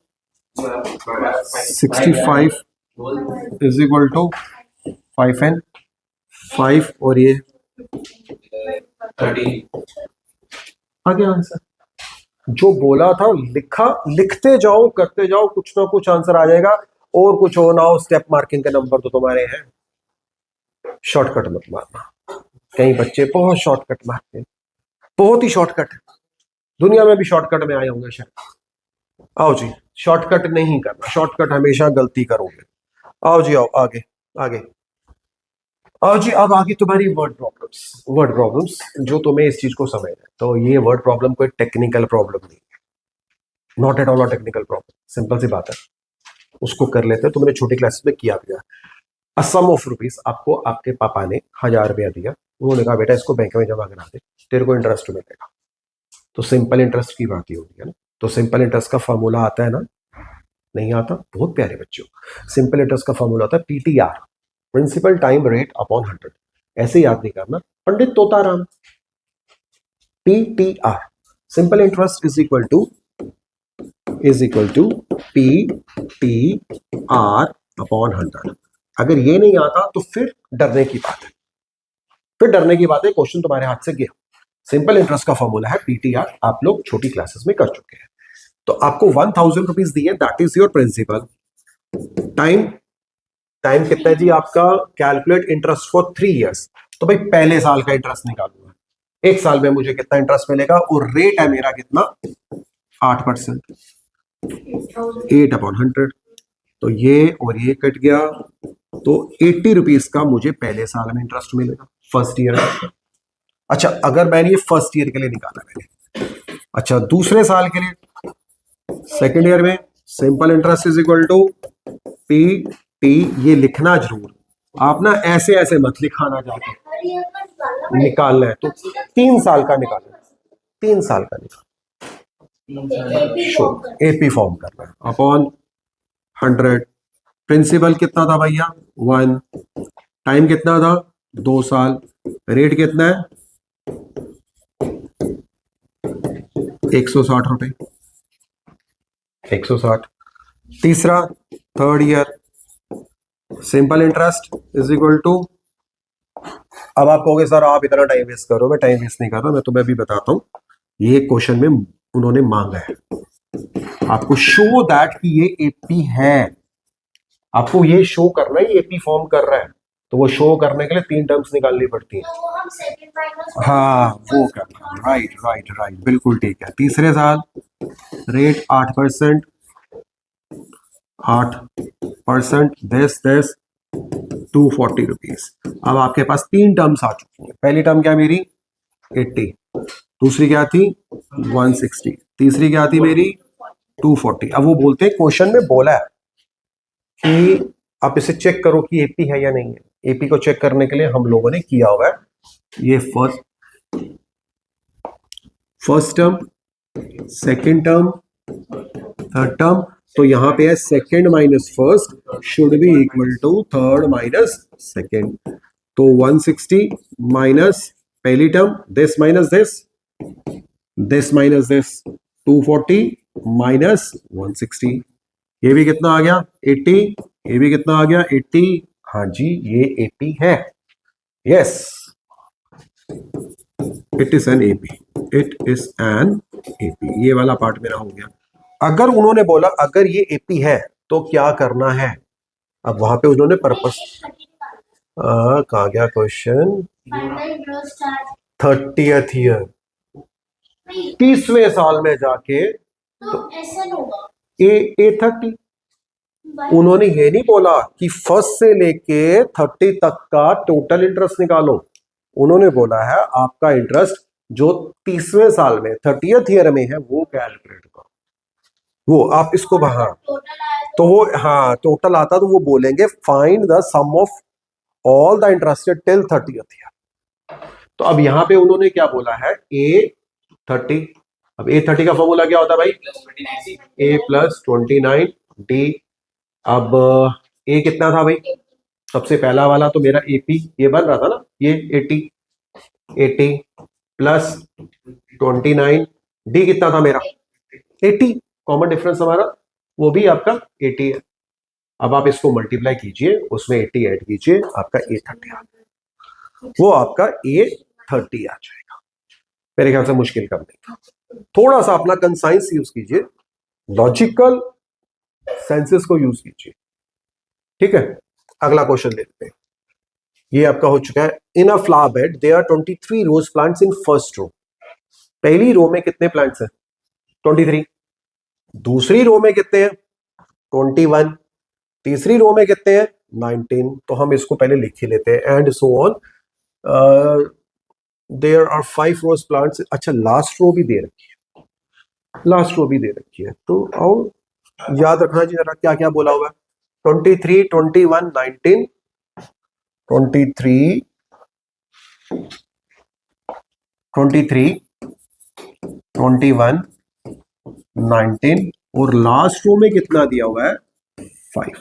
65 is equal to 5n 5 और ये 13. आ गया आंसर। जो बोला था लिखा, लिखते जाओ करते जाओ, कुछ ना कुछ आंसर आ जाएगा। और कुछ हो ना हो, स्टेप मार्किंग के नंबर तो तुम्हारे हैं। शॉर्टकट मत मारना। कई बच्चे बहुत शॉर्टकट मारते हैं, बहुत ही शॉर्टकट है। दुनिया में भी शॉर्टकट में आए होंगे शायद। आओ जी, शॉर्टकट नहीं करना, शॉर्टकट हमेशा गलती करोगे। आओ जी, आओ आगे आगे आओ जी। अब आगे तुम्हारी वर्ड प्रॉब्लम्स, वर्ड प्रॉब्लम्स जो तुम्हें इस चीज को समझना है। तो ये वर्ड प्रॉब्लम कोई टेक्निकल प्रॉब्लम नहीं है, not at all a technical problem, simple सी बात है। उसको कर लेते हैं। तुमने छोटी क्लासेस में किया गया। अ सम ऑफ रुपीज, आपको आपके पापा ने 1000 रुपया दिया। उन्होंने कहा बेटा इसको बैंक में जमा करा दे, तेरे को इंटरेस्ट मिलेगा। तो सिंपल इंटरेस्ट की बात ही होती है ना। तो सिंपल इंटरेस्ट का फॉर्मूला आता है ना, नहीं आता? बहुत प्यारे बच्चों, सिंपल इंटरेस्ट का फॉर्मूला होता है PTR, principal time rate upon 100। ऐसे याद नहीं करना, Pandit Totaram. PTR, simple interest is equal to PTR upon 100। अगर ये नहीं आता तो फिर डरने की बात है, फिर डरने की बात है, क्वेश्चन तुम्हारे हाथ से गया। सिंपल इंटरेस्ट का फॉर्मूला है पीटीआर, आप लोग छोटी क्लासेस में कर चुके हैं। तो आपको 1000 रुपीज दिए, that is your principal. Time, time कितना है जी आपका? Calculate interest for 3 years. तो भाई पहले साल का इंटरेस्ट निकालूंगा, एक साल में मुझे कितना इंटरेस्ट मिलेगा, और रेट है मेरा कितना? 8%, 8/100। तो ये और ये कट गया, तो 80 रुपीज का मुझे पहले साल में इंटरेस्ट मिलेगा, फर्स्ट ईयर। अच्छा, अगर मैंने ये फर्स्ट ईयर के लिए निकाला मैंने, अच्छा दूसरे साल के लिए, सेकेंड ईयर में, simple interest is equal to P T. ये लिखना जरूर, आप ना ऐसे ऐसे मत लिखाना जाके, निकालना है तो 3 साल का निकालना, 3 साल का निकालना, एपी फॉर्म करना है अपॉन 100। प्रिंसिपल कितना था भैया? 1। टाइम कितना था? 2 साल। रेट कितना है? 160 रुपए, 160। तीसरा, third year, simple interest is equal to, अब आप कहोगे सर आप इतना टाइम वेस्ट करो, मैं टाइम वेस्ट नहीं कर रहा, मैं तुम्हें अभी बताता हूं। ये क्वेश्चन में उन्होंने मांगा है आपको शो दैट कि ये एपी है, आपको ये शो करना है ये एपी फॉर्म कर रहा है। तो वो शो करने के लिए 3 टर्म्स निकालनी पड़ती है। हाँ वो करना, राइट राइट राइट, बिल्कुल ठीक है। तीसरे साल रेट 8%, 8%, दिस 240 रुपीज। अब आपके पास 3 टर्म्स आ चुकी है। पहली टर्म क्या मेरी? 80। दूसरी क्या थी? 160। तीसरी क्या थी मेरी? 240। अब वो बोलते हैं क्वेश्चन में बोला है कि आप इसे चेक करो कि एपी है या नहीं है। एपी को चेक करने के लिए हम लोगों ने किया हुआ है ये first term, second term, third term. तो यहां पे है second minus first should be equal to third minus second. तो 160 माइनस पहली term, this minus this minus this, 240 minus 160। ये भी कितना आ गया? 80। ये भी कितना आ गया? 80। हाँ जी, ये एपी है। Yes, it is an AP, it is an AP. ये वाला पार्ट मेरा हो गया। अगर उन्होंने बोला अगर ये एपी है तो क्या करना है, अब वहां पे उन्होंने पर्पस कहा गया क्वेश्चन, 30th ईयर, 30वें साल में जाके ए 30। उन्होंने ये नहीं बोला कि फर्स्ट से लेके 30 तक का टोटल इंटरेस्ट निकालो। उन्होंने बोला है आपका इंटरेस्ट जो 30वें साल में 30th ईयर में है वो कैलकुलेट करो। वो आप इसको हाँ, तो वो हाँ टोटल आता तो वो बोलेंगे find the sum of all the interested till 30th year. तो अब यहां पे उन्होंने क्या बोला है? A30। अब A30 का फॉर्मूला क्या होता है भाई? A plus 29 D। अब A कितना था भाई? सबसे पहला वाला तो मेरा AP ये बन रहा था ना, ये 80 प्लस 29, D कितना था मेरा? 80। कॉमन डिफरेंस हमारा वो भी आपका 80 है। अब आप इसको मल्टीप्लाई कीजिए, उसमें 80 ऐड कीजिए, आपका A30 आ गया। वो आपका A30 आ जाएगा। मेरे ख्याल से मुश्किल कम नहीं था। थोड़ा सा अपना कंसाइंस यूज कीजिए, लॉजिकल सेंसेस को यूज कीजिए। ठीक है, अगला क्वेश्चन देखते हैं। ये आपका हो चुका है। In a flower bed there are 23 rose plants in first row. पहली रो में कितने प्लांट्स हैं? 23। दूसरी रो में कितने हैं? 21। तीसरी रो में कितने हैं? 19। तो हम इसको पहले लिख ही लेते हैं। And so on there are 5 rose plants. अच्छा, लास्ट रो भी दे रखी है, लास्ट रो भी दे रखी है। तो आओ याद रखना जी जरा क्या क्या बोला हुआ है। 23, 21, 19, 23, 23, 21, 19 और लास्ट रो में कितना दिया हुआ है? 5।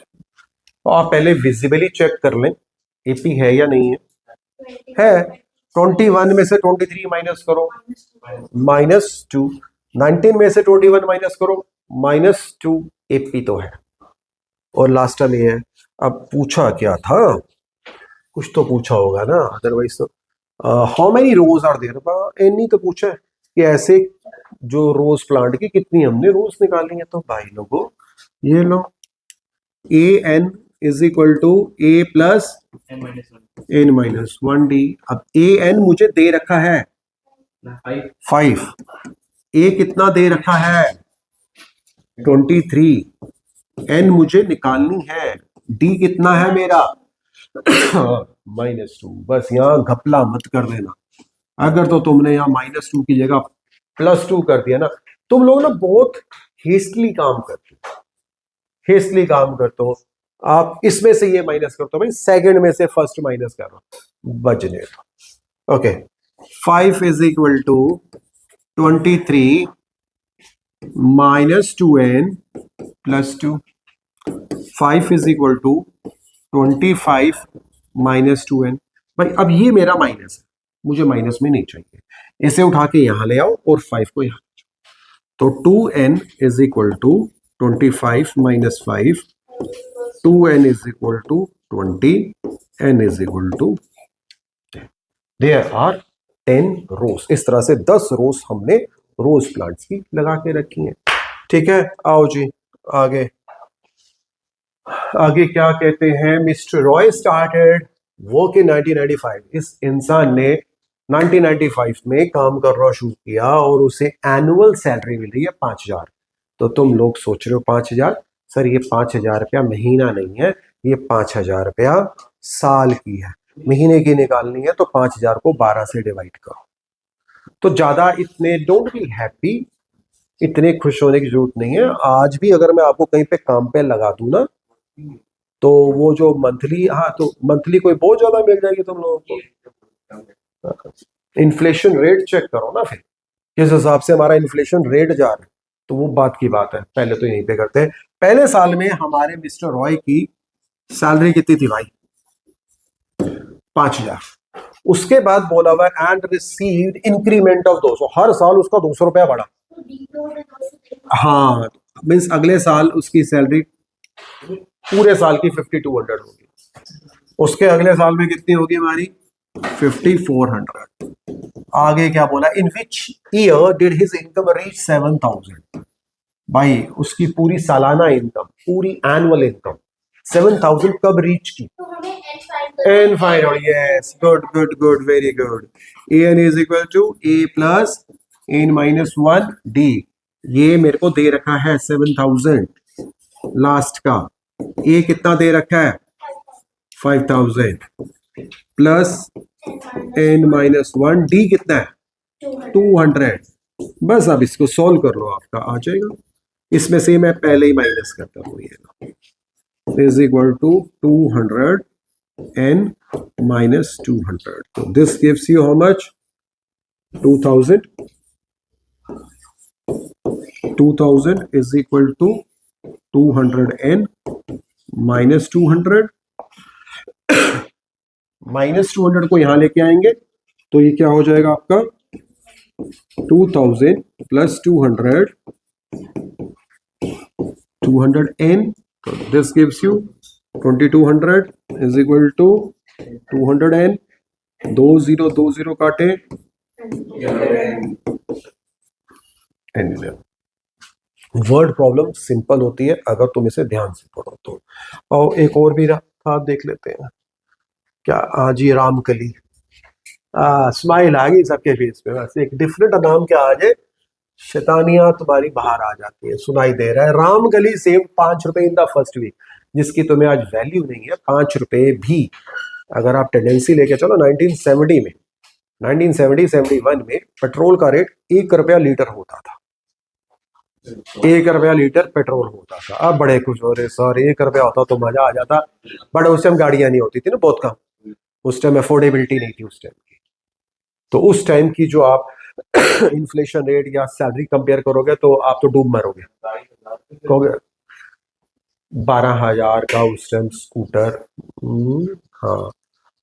तो आप पहले विजिबली चेक कर लें एपी है या नहीं है। 21 में से 23 माइनस करो, -2। 19 में से 21 माइनस करो, -2। एपी तो है। और लास्ट में ये है। अब पूछा क्या था? कुछ तो पूछा होगा ना, अदरवाइज तो how many rose are there, any तो पूछा है कि ऐसे जो रोज प्लांट की कितनी हमने रोज निकाली है। तो भाई लोगों ये लो, an is equal to a plus n-1d। अब an मुझे दे रखा है 5, a कितना दे रखा है? 23, n मुझे निकालनी है, d कितना है मेरा? -2। बस यहां घपला मत कर देना। अगर तो तुमने यहाँ -2 की जगह +2 कर दिया ना, तुम लोग ना बहुत हेस्टली काम करते हो, हेस्टली काम करते हो। आप इसमें से ये माइनस करते हो भाई, सेकंड में से फर्स्ट माइनस करो, बचने दो। Okay, 5 is equal to 23 -2n + 2। 5 is equal to 25 -2n। भाई अब ये मेरा माइनस है, मुझे माइनस में नहीं चाहिए, इसे उठा के यहां ले आओ और 5 को यहां। तो 2n is equal to 25 - 5, 2n is equal to 20, n is equal to there are 10 rose. इस तरह से 10 रोज हमने रोज प्लांट्स की लगा के रखी हैं। ठीक है, आओ जी आगे। आगे क्या कहते हैं? Mister Roy started work in 1995। इस इंसान ने 1995 में काम करना शुरू किया और उसे एनुअल सैलरी मिल रही है 5,000। तो तुम लोग सोच रहे हो 5,000, सर ये 5,000 रुपया महीना नहीं है, ये 5,000 रुपया साल की है। महीने की निकालनी है तो 5,000 को 12 से डिवाइड करो। तो ज्यादा इतने डोंट बी हैप्पी, इतने खुश होने की जरूरत नहीं है। आज भी अगर मैं आपको कहीं पे काम पे लगा दूं ना, तो वो जो मंथली, हाँ तो मंथली कोई बहुत ज्यादा मिल जाएगी तुम लोगों को। इन्फ्लेशन रेट चेक करो ना, फिर किस हिसाब से हमारा इन्फ्लेशन रेट जा रहा है, तो वो बात की बात है। पहले तो यहीं पे करते हैं। पहले साल में हमारे मिस्टर रॉय की सैलरी कितनी थी भाई? 5,000। उसके बाद बोला हुआ एंड रिसीव्ड इंक्रीमेंट ऑफ 200। हर साल उसका 200 रुपया बढ़ा। हाँ, मीन्स अगले साल उसकी सैलरी पूरे साल की 5,200 होगी। उसके अगले साल में कितनी होगी हमारी? 5,400। आगे क्या बोला? In which year did his income reach 7,000। भाई उसकी पूरी सालाना इनकम, पूरी एनुअल इनकम 7,000 कब रीच की? N find out. Yes, good good good, very good. An is equal to a plus n-1d। ये मेरे को दे रखा है 7,000 लास्ट का। ए कितना दे रखा है? 5,000 प्लस n-1, डी कितना है? 200। बस अब इसको सॉल्व कर लो, आपका आ जाएगा। इसमें से मैं पहले ही माइनस करता हूँ, ये इज इक्वल टू 200 n - 200। तो this gives you how much? 2,000। 2,000 is equal to 200n - 200। -200 को यहां लेके आएंगे तो ये क्या हो जाएगा आपका? 2,000 प्लस 200, 200n। तो this gives you 2,200 is equal to 200n। दो जीरो काटे एन। वर्ड प्रॉब्लम सिंपल होती है अगर तुम इसे ध्यान से पढ़ो तो। और एक और भी था, देख लेते हैं क्या। हाँ जी, रामकली। स्माइल आ गई सबके फेस पे, बस एक डिफरेंट नाम क्या आ जाए, शैतानियां तुम्हारी बाहर आ जाती है। सुनाई दे रहा है रामकली सेव 5 रुपए इन द फर्स्ट वीक, जिसकी तुम्हें आज वैल्यू नहीं है। 5 रुपए भी अगर आप टेंडेंसी लेके चलो 1970 में, 1970-71 में पेट्रोल का रेट 1 रुपया लीटर होता था। 1 रुपया लीटर पेट्रोल होता था। अब बड़े खुश हो रहे सर, 1 रुपया होता तो मजा आ जाता, बट उस टाइम गाड़ियां नहीं होती थी ना बहुत कम, उस टाइम अफोर्डेबिलिटी नहीं थी उस टाइम की। तो उस टाइम की जो आप इन्फ्लेशन रेट या सैलरी कंपेयर करोगे तो आप तो डूब मरोगे। कहोगे 12,000 का उस टाइम स्कूटर, हाँ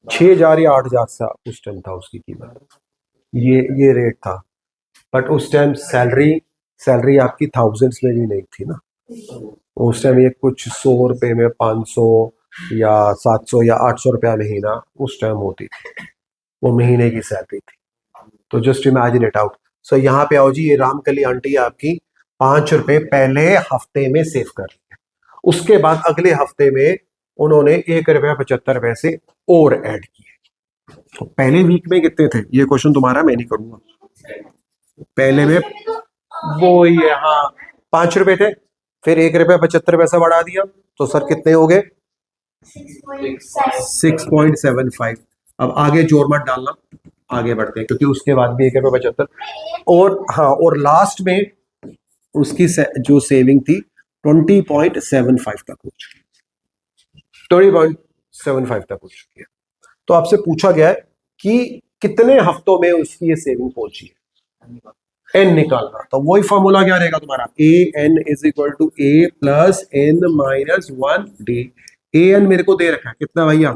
6,000 या 8,000 सा उस टाइम था उसकी कीमत, ये रेट था। बट उस टाइम सैलरी आपकी थाउजेंड्स में भी नहीं थी ना। उस टाइम ये कुछ 100 रुपए में 500 या 700 या 800 रुपया महीना उस टाइम होती थी, वो महीने की सैलरी थी। तो जस्ट इमेजिन इट आउट। सो यहाँ पे आओ जी, ये रामकली आंटी आपकी 5 रुपए पहले हफ्ते में सेव कर लिया, उसके बाद अगले हफ्ते में उन्होंने 1 रुपया 75 पैसे और ऐड किए। तो पहले वीक में कितने थे, ये क्वेश्चन तुम्हारा मैं नहीं करूंगा। पहले में वो ये, हाँ 5 रुपए थे, फिर 1 रुपया 75 पैसा बढ़ा दिया, तो सर कितने हो गए 6.75। अब आगे जोर मत डालना, आगे बढ़ते हैं, क्योंकि उसके बाद भी 1 रुपया 75 और हाँ, और लास्ट में उसकी जो सेविंग थी 20.75 तक हो चुकी, 20.75 तक हो चुकी है। तो आपसे पूछा गया है कि कितने हफ्तों में उसकी ये सेविंग पहुंची है, एन निकालना। तो वही फॉर्मूला क्या रहेगा तुम्हारा, A N is equal to A plus N minus 1 D. A N मेरे को दे रखा है कितना भैया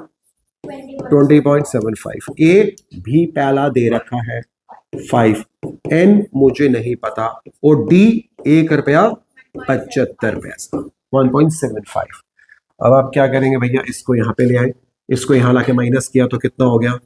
20.75, ए भी पहला दे रखा है 5, एन मुझे नहीं पता, और डी 1 रुपया 75 पैसा 1.75। अब आप क्या करेंगे भैया, इसको यहाँ पे ले आए, इसको यहाँ लाके माइनस किया तो कितना हो गया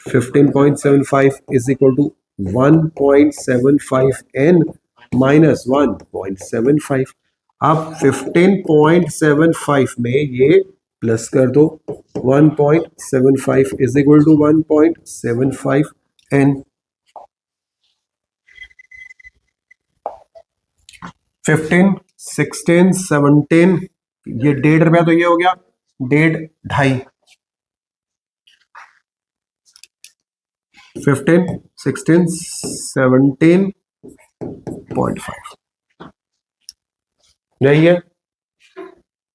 15.75 is equal to 1.75 N minus 1.75। अब 15.75 में ये प्लस कर दो, 1.75 इज इक्वल टू 1.75 एन। 15, 16, 17, ये 1.5 रुपया तो ये हो गया 1.5, 15, 16, 17.5 यही है।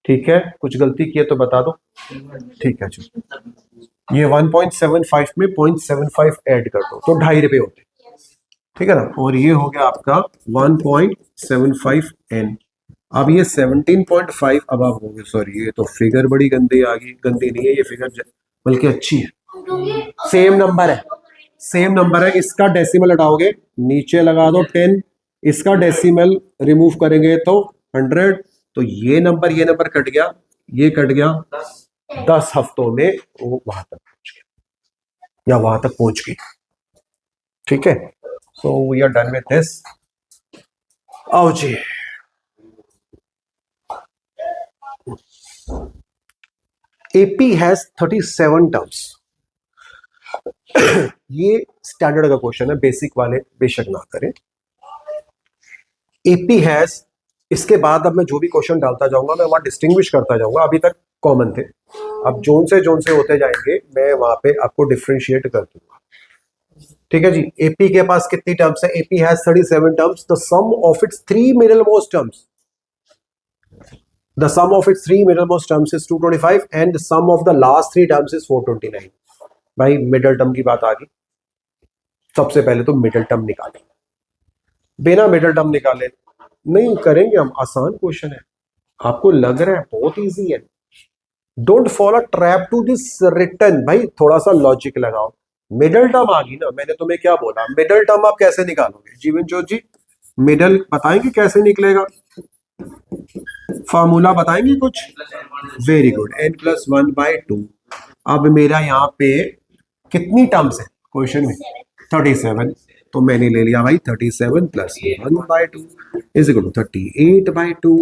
ठीक है, कुछ गलती की है तो बता दो। ठीक है जी, ये 1.75 में 0.75 ऐड कर दो तो 2.5 रुपये होते, ठीक है ना। और ये हो गया आपका 1.75 एन। अब ये 17.5, अब आप होंगे सॉरी ये तो फिगर बड़ी गंदी आ गई, गंदी नहीं है ये फिगर बल्कि अच्छी है, सेम नंबर है, सेम नंबर है। इसका डेसिमल हटाओगे नीचे लगा दो 10, इसका डेसिमल रिमूव करेंगे तो 100, तो ये नंबर कट गया, ये कट गया, 10 हफ्तों में वो वहां तक पहुंच गया या वहां तक पहुंच गई। ठीक है, so we are done with this. आओ जी, AP हैज 37 टर्म्स। ये स्टैंडर्ड का क्वेश्चन है, बेसिक वाले बेशक ना करें। AP हैज, इसके बाद अब मैं जो भी क्वेश्चन डालता जाऊंगा मैं वहां डिस्टिंग्विश करता जाऊंगा, अभी तक कॉमन थे, अब जोन से होते जाएंगे मैं वहां पे आपको डिफरेंशिएट कर दूंगा। ठीक है जी, AP के पास कितनी टर्म्स है, AP has 37 terms, the sum of its 3 middle most terms, the sum of its 3 middlemost terms is 225 and the sum of the last 3 terms is 429। भाई मिडल टर्म की बात आ गई, सबसे पहले तो मिडल टर्म निकालें, बिना मिडल टर्म निकाले नहीं करेंगे हम। आसान क्वेश्चन है, आपको लग रहा है बहुत इजी है, don't follow trap to this return, भाई थोड़ा सा लॉजिक लगाओ। मिडल टर्म आ गई ना, मैंने तुम्हें क्या बोला, मिडल टर्म आप कैसे निकालोगे जीवन जोत जी, मिडल बताएंगे कैसे निकलेगा, फॉर्मूला बताएंगे कुछ, वेरी गुड, n+1/2। अब मेरा यहाँ पे कितनी टर्म्स है क्वेश्चन में? 37। तो मैंने ले लिया भाई 37 प्लस 1/2 इज इक्वल टू 38/2।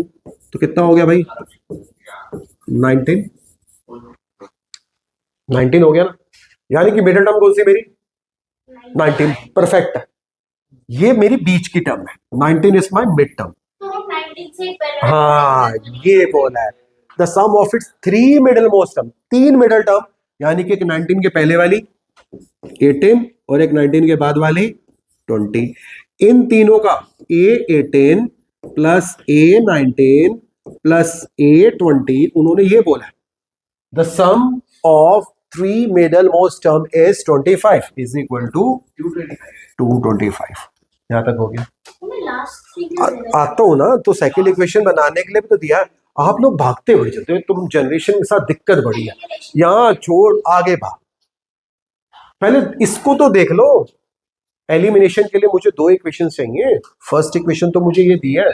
तो कितना हो गया भाई? 19। 19 हो गया ना, यानी कि मिडिल टर्म कौन सी मेरी? 19। परफेक्ट है, ये मेरी बीच की टर्म है। 19 इज माई मिड टर्म। तो हम 19 से पहले हाँ, ये बोला है the sum of its 3 middle most term, 3 middle term, यानी कि एक 19 के पहले वाली 18 और एक 19 के बाद वाली 20। इन तीनों का A18 plus A19 plus A20, उन्होंने ये बोला है the sum of 3 middle most term is 25 is equal to 225। यहां तक हो गया। हमें लास्ट 3 क्यों दे रहे हैं? आता हूं ना, तो सेकंड इक्वेशन बनाने के लिए भी तो दिया है। आप लोग भागते हुए चलते हो, तुम जनरेशन के साथ दिक्कत बढ़ी है। यहां छोड़, आगे भाग, पहले इसको तो देख लो। एलिमिनेशन के लिए मुझे 2 इक्वेशन चाहिए। फर्स्ट इक्वेशन तो मुझे ये दिया है,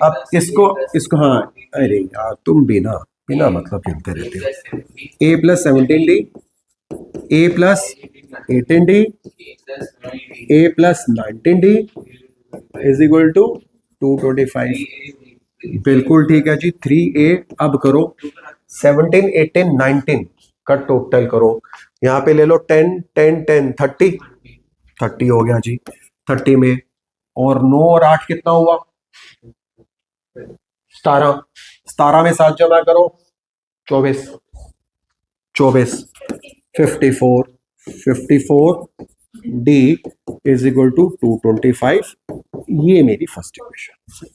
अब इसको हाँ, अरे यार तुम बिना बिना मतलब खेलते रहते हो। a plus 17d, a plus 18d, a plus 19d is equal to 225। बिल्कुल ठीक है जी। 3a, अब करो 17 18 19 का टोटल करो। यहाँ पे ले लो 10 10 10 30 30 हो गया जी। 30 में और 9 और 8 कितना हुआ? 17। 17 में 7 जमा करो 24 24 54 54 d इज इक्वल टू 225। ये मेरी फर्स्ट इक्वेशन।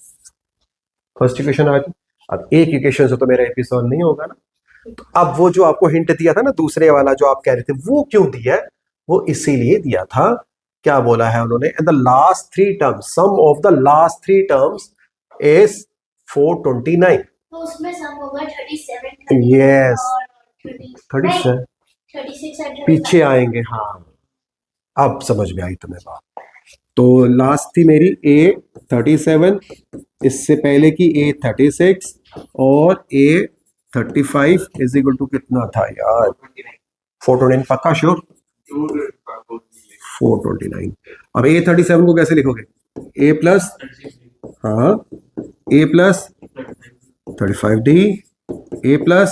फर्स्ट इक्वेशन आ गई। अब एक इक्वेशन से तो मेरा एपिसोड नहीं होगा ना। तो अब वो जो आपको हिंट दिया था ना, दूसरे वाला जो आप कह रहे थे, वो क्यों दिया है? वो इसीलिए दिया था, क्या बोला है उन्होंने? The last 3 terms, sum of the last 3 terms is 429। तो उसमें सम होगा 37 Yes. और 37 36 और पीछे आएंगे। हाँ, अब समझ में आई तुम्हें बात। तो लास्ट थी मेरी A37, इससे पहले की A36 और A35 इज इक्वल टू कितना था यार? 429 पक्का श्योर? 429। अब A37 को कैसे लिखोगे? A प्लस, हाँ, A plus 35D, A plus,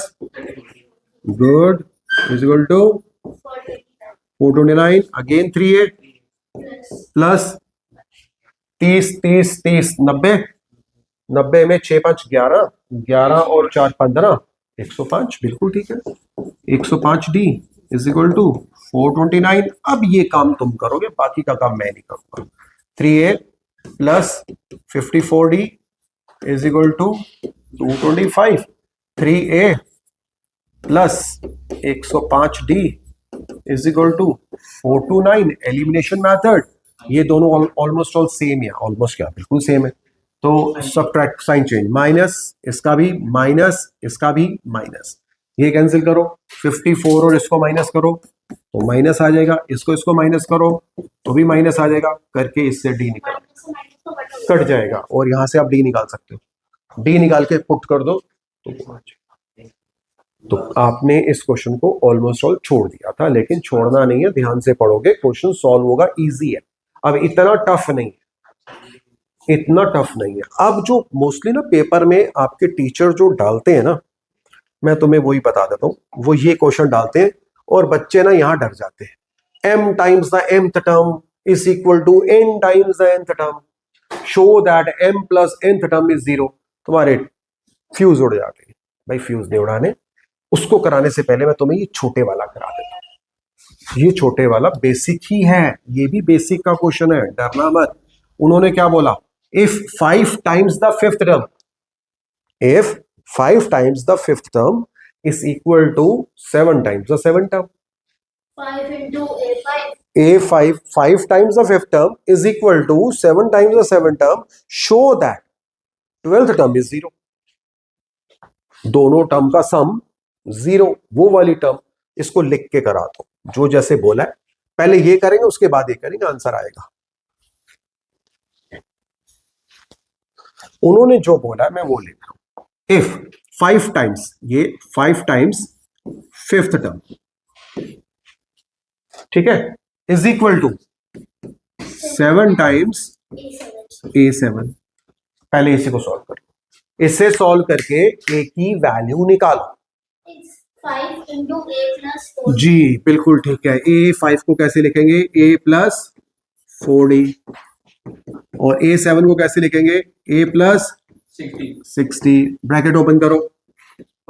good, is equal to 429 again 3A plus 30 30 30 90 90 में 6 5 11 11 और 4 15 105। बिल्कुल ठीक है। 105D is equal to 429। अब ये काम तुम करोगे, बाकी का काम मैं नहीं करूंगा। 3A plus 54D is equal to 225। 3A plus 105D is equal to 429। Elimination method, ये दोनों ऑलमोस्ट ऑल सेम है। ऑलमोस्ट क्या, बिल्कुल सेम है। तो सबट्रैक्ट साइन चेंज, माइनस इसका भी माइनस, इसका भी माइनस, ये कैंसिल करो। 54 और इसको माइनस करो तो माइनस आ जाएगा, इसको माइनस करो तो भी माइनस आ जाएगा, करके इससे डी निकाल कट जाएगा और यहां से आप डी निकाल सकते हो। डी निकाल के पुट कर दो तो आपने इस क्वेश्चन को ऑलमोस्ट ऑल छोड़ दिया था, लेकिन छोड़ना नहीं है, ध्यान से पढ़ोगे क्वेश्चन सॉल्व होगा, इजी है। अब इतना टफ नहीं है, इतना टफ नहीं है। अब जो मोस्टली ना पेपर में आपके टीचर जो डालते हैं ना, मैं तुम्हें वही बता देता हूँ, वो ये क्वेश्चन डालते हैं और बच्चे ना यहाँ डर जाते हैं। m times the mth term is equal to n times the nth term, show that m plus nth term is 0। तुम्हारे फ्यूज उड़ जाते हैं। भाई फ्यूज नहीं उड़ाने, उसको कराने से पहले मैं तुम्हें ये छोटे वाला करा देता हूं। ये छोटे वाला बेसिक ही है, ये भी बेसिक का क्वेश्चन है, डरना मत। उन्होंने क्या बोला? If 5 times the fifth term, if 5 times the fifth term is equal to 7 times the seven term, 5 into A5 A5 5 times the fifth term is equal to 7 times the seventh term, show that 12th term is 0। दोनों term का सम 0, वो वाली term, इसको लिख के करा दो जो जैसे बोला है। पहले ये करेंगे उसके बाद ये करेंगे, आंसर आएगा। उन्होंने जो बोला है मैं वो लिख रहा हूं। इफ 5 टाइम्स, ये 5 टाइम्स फिफ्थ टर्म, ठीक है, is equal to 7 times A7। पहले इसी को सॉल्व करो, इससे सॉल्व करके A की वैल्यू निकालो। 5 into A plus 4. जी बिल्कुल ठीक है, A5 को कैसे लिखेंगे, A प्लस 4D, और A7 को कैसे लिखेंगे, A प्लस 60। ब्रैकेट ओपन करो।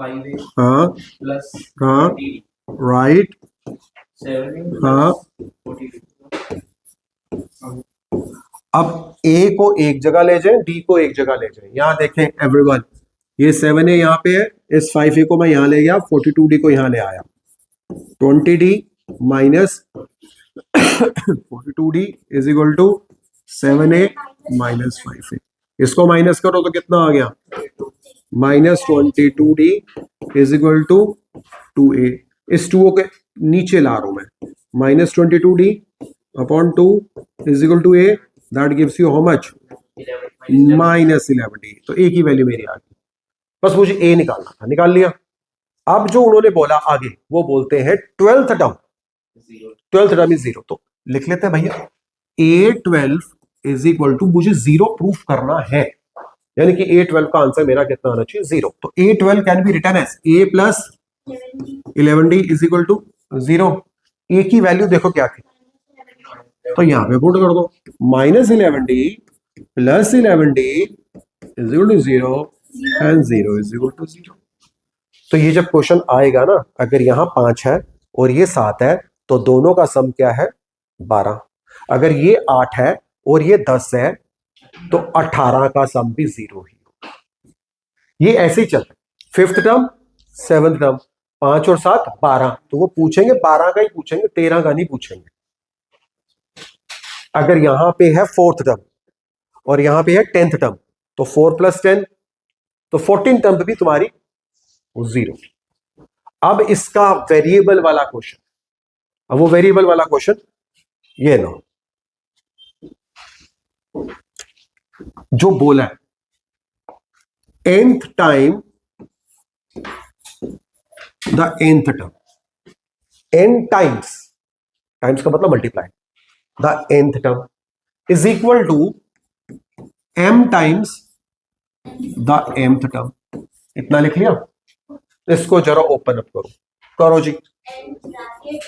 5A हाँ plus हाँ 40, राइट 7A हाँ। plus 42. अब A को एक जगह ले जाएं, D को एक जगह ले जाएं। यहां देखें एवरीवन, ये 7A यहाँ पे है, इस 5A को मैं यहां ले गया, 42D को यहां ले आया, 20D minus 42D is equal to 7A minus 5A। इसको माइनस करो तो कितना आ गया, minus 22D is equal to 2A। इस 2 के नीचे ला रहा हूं मैं, minus 22D upon 2 is equal to A, that gives you how much, 11 minus 11D। तो A की वैल्यू मेरी आ गई, बस मुझे A निकालना था, निकाल लिया। अब जो उन्होंने बोला आगे, वो बोलते हैं 12th term, 0. 12th term is 0, तो लिख लेते हैं भैया A12 इज इक्वल टू, मुझे 0 प्रूफ करना है, यानी कि A12 का आंसर मेरा कितना आना चाहिए, 0। तो A12 can be written as A plus 11D is equal to 0। A की वैल्यू देखो क्या थी, तो यहां पे पुट कर दो, minus 11D plus 11D is equal to 0 and 0 is equal to 0। तो ये जब क्वेश्चन आएगा ना, अगर यहां 5 है और ये 7 है, तो दोनों का सम क्या है, 12। अगर ये 8 है और ये 10 है, तो 18 का सम भी 0 ही होगा। ये ऐसे ही चलता है, 5th टर्म 7th टर्म, 5 और 7 12, तो वो पूछेंगे 12 का ही पूछेंगे, 13 का नहीं पूछेंगे। अगर यहां पे है 4th टर्म और यहां पे है 10th टर्म, तो 4 प्लस 10, तो 14 टर्म पे भी तुम्हारी 0। अब इसका वेरिएबल वाला क्वेश्चन, अब वो वेरिएबल वाला क्वेश्चन ये लो, जो बोला है nth time the nth term, n times, times का मतलब multiply, the nth term is equal to m times the mth term. इतना लिख लिया, इसको जरा ओपन अप करो, करो जी।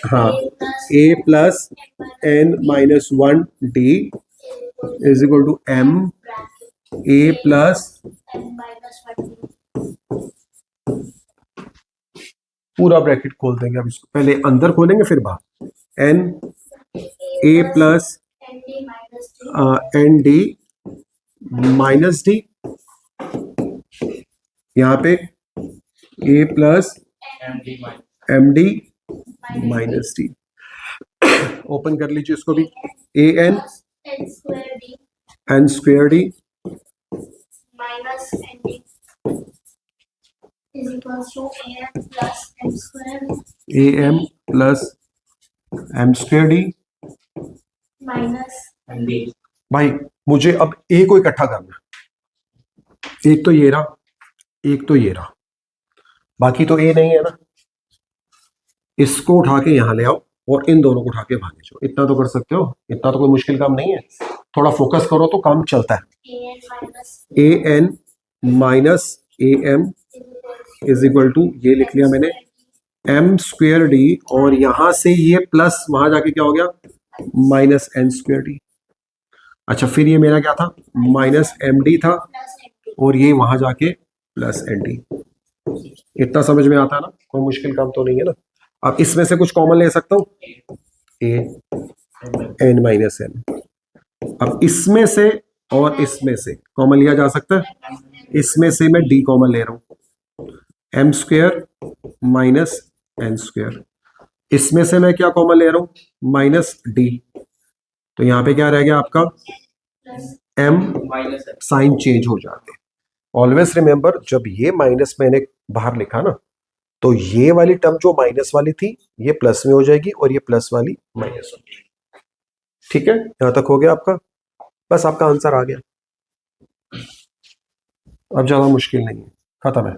हाँ, a plus n minus 1D is equal to m a plus, पूरा ब्रैकेट खोल देंगे। अब इसको पहले अंदर खोलेंगे फिर बाहर, n a plus n d minus d, यहां पे a plus MD minus m d minus d। Open कर लीजिए इसको भी, a n n square d minus ND is equals to AM plus M square a m plus m square d। minus MD. भाई मुझे अब a को इकट्ठा करना है, एक तो ये रहा, एक तो ये रहा, बाकी तो a नहीं है ना, इसको उठा के यहां ले आओ और इन दोनों को उठा के भागे जाओ। इतना तो कर सकते हो, इतना तो कोई मुश्किल काम नहीं है, थोड़ा फोकस करो तो काम चलता है। AN minus a n minus a m is equal to, ये लिख लिया मैंने, m स्क्वेयर d, और यहां से ये प्लस वहां जाके क्या हो गया, माइनस n स्क्वेयर d। अच्छा फिर ये मेरा क्या था, माइनस एम डी था, plus ND. और ये वहां जाके प्लस एन डी। इतना समझ में आता है ना, कोई मुश्किल काम तो नहीं है ना। अब इसमें से कुछ कॉमन ले सकता हूं, ए एन माइनस एन। अब इसमें से और इसमें से कॉमन लिया जा सकता है, इसमें से मैं डी कॉमन ले रहा हूं, M square minus N square. इसमें से मैं क्या कॉमन ले रहा हूं, माइनस डी। तो यहां पे क्या रह गया आपका, M, minus M. Sign change हो जाते हैं। ऑलवेज रिमेंबर, जब ये माइनस मैंने बाहर लिखा ना, तो ये वाली टर्म जो माइनस वाली थी ये प्लस में हो जाएगी और ये प्लस वाली माइनस हो जाएगी। ठीक है, यहां तक हो गया आपका, बस आपका आंसर आ गया। अब ज्यादा मुश्किल नहीं है, खत्म है।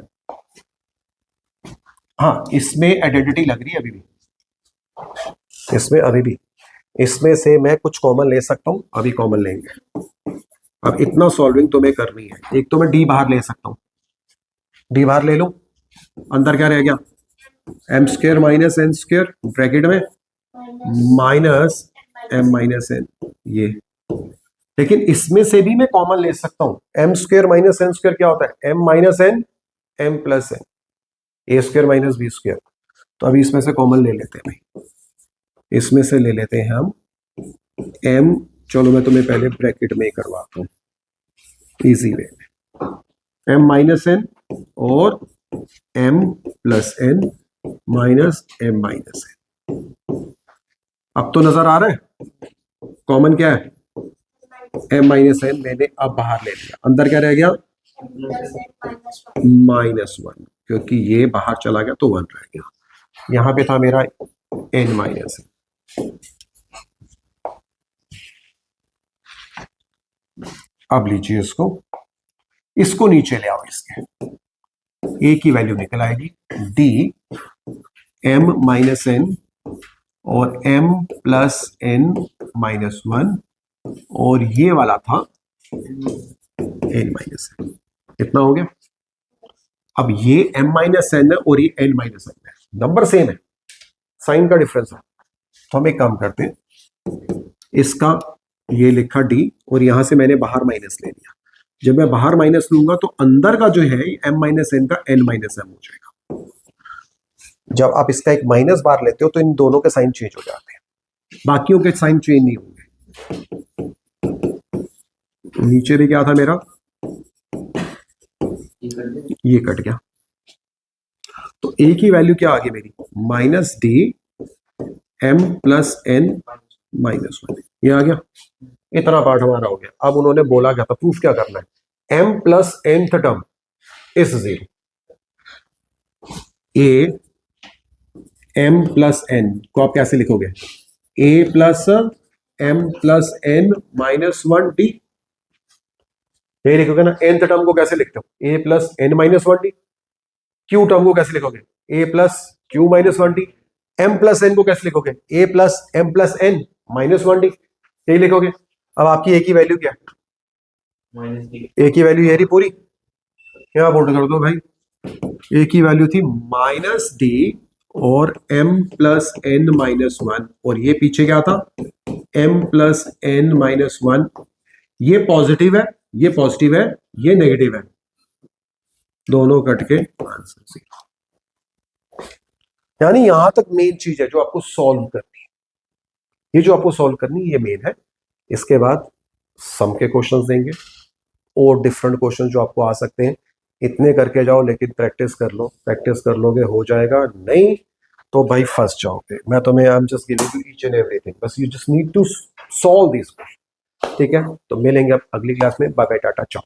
हाँ, इसमें आइडेंटिटी लग रही है अभी भी, इसमें अभी भी इसमें से मैं कुछ कॉमन ले सकता हूं, अभी कॉमन लेंगे। अब इतना सॉल्विंग तुम्हें करनी है। एक तो मैं डी बाहर ले सकता हूं, डी बाहर ले लूं, अंदर क्या रह गया, M square minus N square bracket में माइनस एम माइनस एन, ये। लेकिन इसमें से भी मैं कॉमन ले सकता हूं, M square minus N square क्या होता है, M minus N M plus N, A square minus B square. तो अभी इसमें से कॉमन ले लेते हैं भाई, इसमें से ले लेते हैं हम एम, चलो मैं तुम्हें पहले ब्रैकेट में ही करवाता हूं इजी वे में, एम माइनस एन और M plus N minus M minus N. अब तो नजर आ रहा है कॉमन क्या है, एम माइनस एन मैंने अब बाहर ले लिया, अंदर क्या रह गया -1, क्योंकि ये बाहर चला गया तो 1 रह गया। यहां पे था मेरा एन माइनस एन। अब लीजिए इसको नीचे ले आओ, इसके ए की वैल्यू निकल आएगी डी एम माइनस एन और एम प्लस एन माइनस 1, और ये वाला था एन माइनस एन। कितना हो गया, अब ये m माइनस एन है और ये n माइनस एन है, नंबर सेम है, साइन का डिफरेंस है। तो हम एक काम करते हैं, इसका ये लिखा d और यहां से मैंने बाहर माइनस ले लिया। जब मैं बाहर माइनस लूंगा तो अंदर का जो है m माइनस एन का n माइनस एम हो जाएगा। जब आप इसका एक माइनस बाहर लेते हो तो इन दोनों के साइन चेंज हो जाते हैं, बाकियों के साइन चेंज नहीं होंगे। नीचे भी क्या था मेरा, ये कट गया, तो ए की वैल्यू क्या आ गई मेरी, minus D M plus N minus 1, ये आ गया। इतना पार्ट हमारा हो गया। अब उन्होंने बोला क्या था, प्रूफ क्या करना है, M plus nth term is 0, A M plus N को आप कैसे लिखोगे, A plus M plus N minus 1 D, ये लिखोगे ना। nth टर्म को कैसे लिखते हो, A plus N minus 1 D. Q term को कैसे लिखोगे, A plus Q minus 1 D. M plus N को कैसे लिखोगे, A plus M plus N minus 1 D, यही लिखोगे। अब आपकी ए की वैल्यू क्या है, माइनस डी, ए की वैल्यू ये रही पूरी, क्या बोल्ड कर दो भाई, ए की वैल्यू थी माइनस डी और एम प्लस एन माइनस 1, और ये पीछे क्या था, एम प्लस एन माइनस 1। ये पॉजिटिव है, ये पॉजिटिव है, ये नेगेटिव है, दोनों कट के आंसर 0। यानी यहां तक मेन चीज है जो आपको सॉल्व करनी है, ये जो आपको सॉल्व करनी है ये मेन है। इसके बाद सम के क्वेश्चंस देंगे और डिफरेंट क्वेश्चन जो आपको आ सकते हैं, इतने करके जाओ, लेकिन प्रैक्टिस कर लो, प्रैक्टिस कर लोगे हो जाएगा, नहीं तो भाई फंस जाओगे। मैं तुम्हें I am just giving you each and everything, बस you just need to solve this. ठीक है, तो मिलेंगे अब अगली क्लास में। बाय बाय, टाटा, चाओ।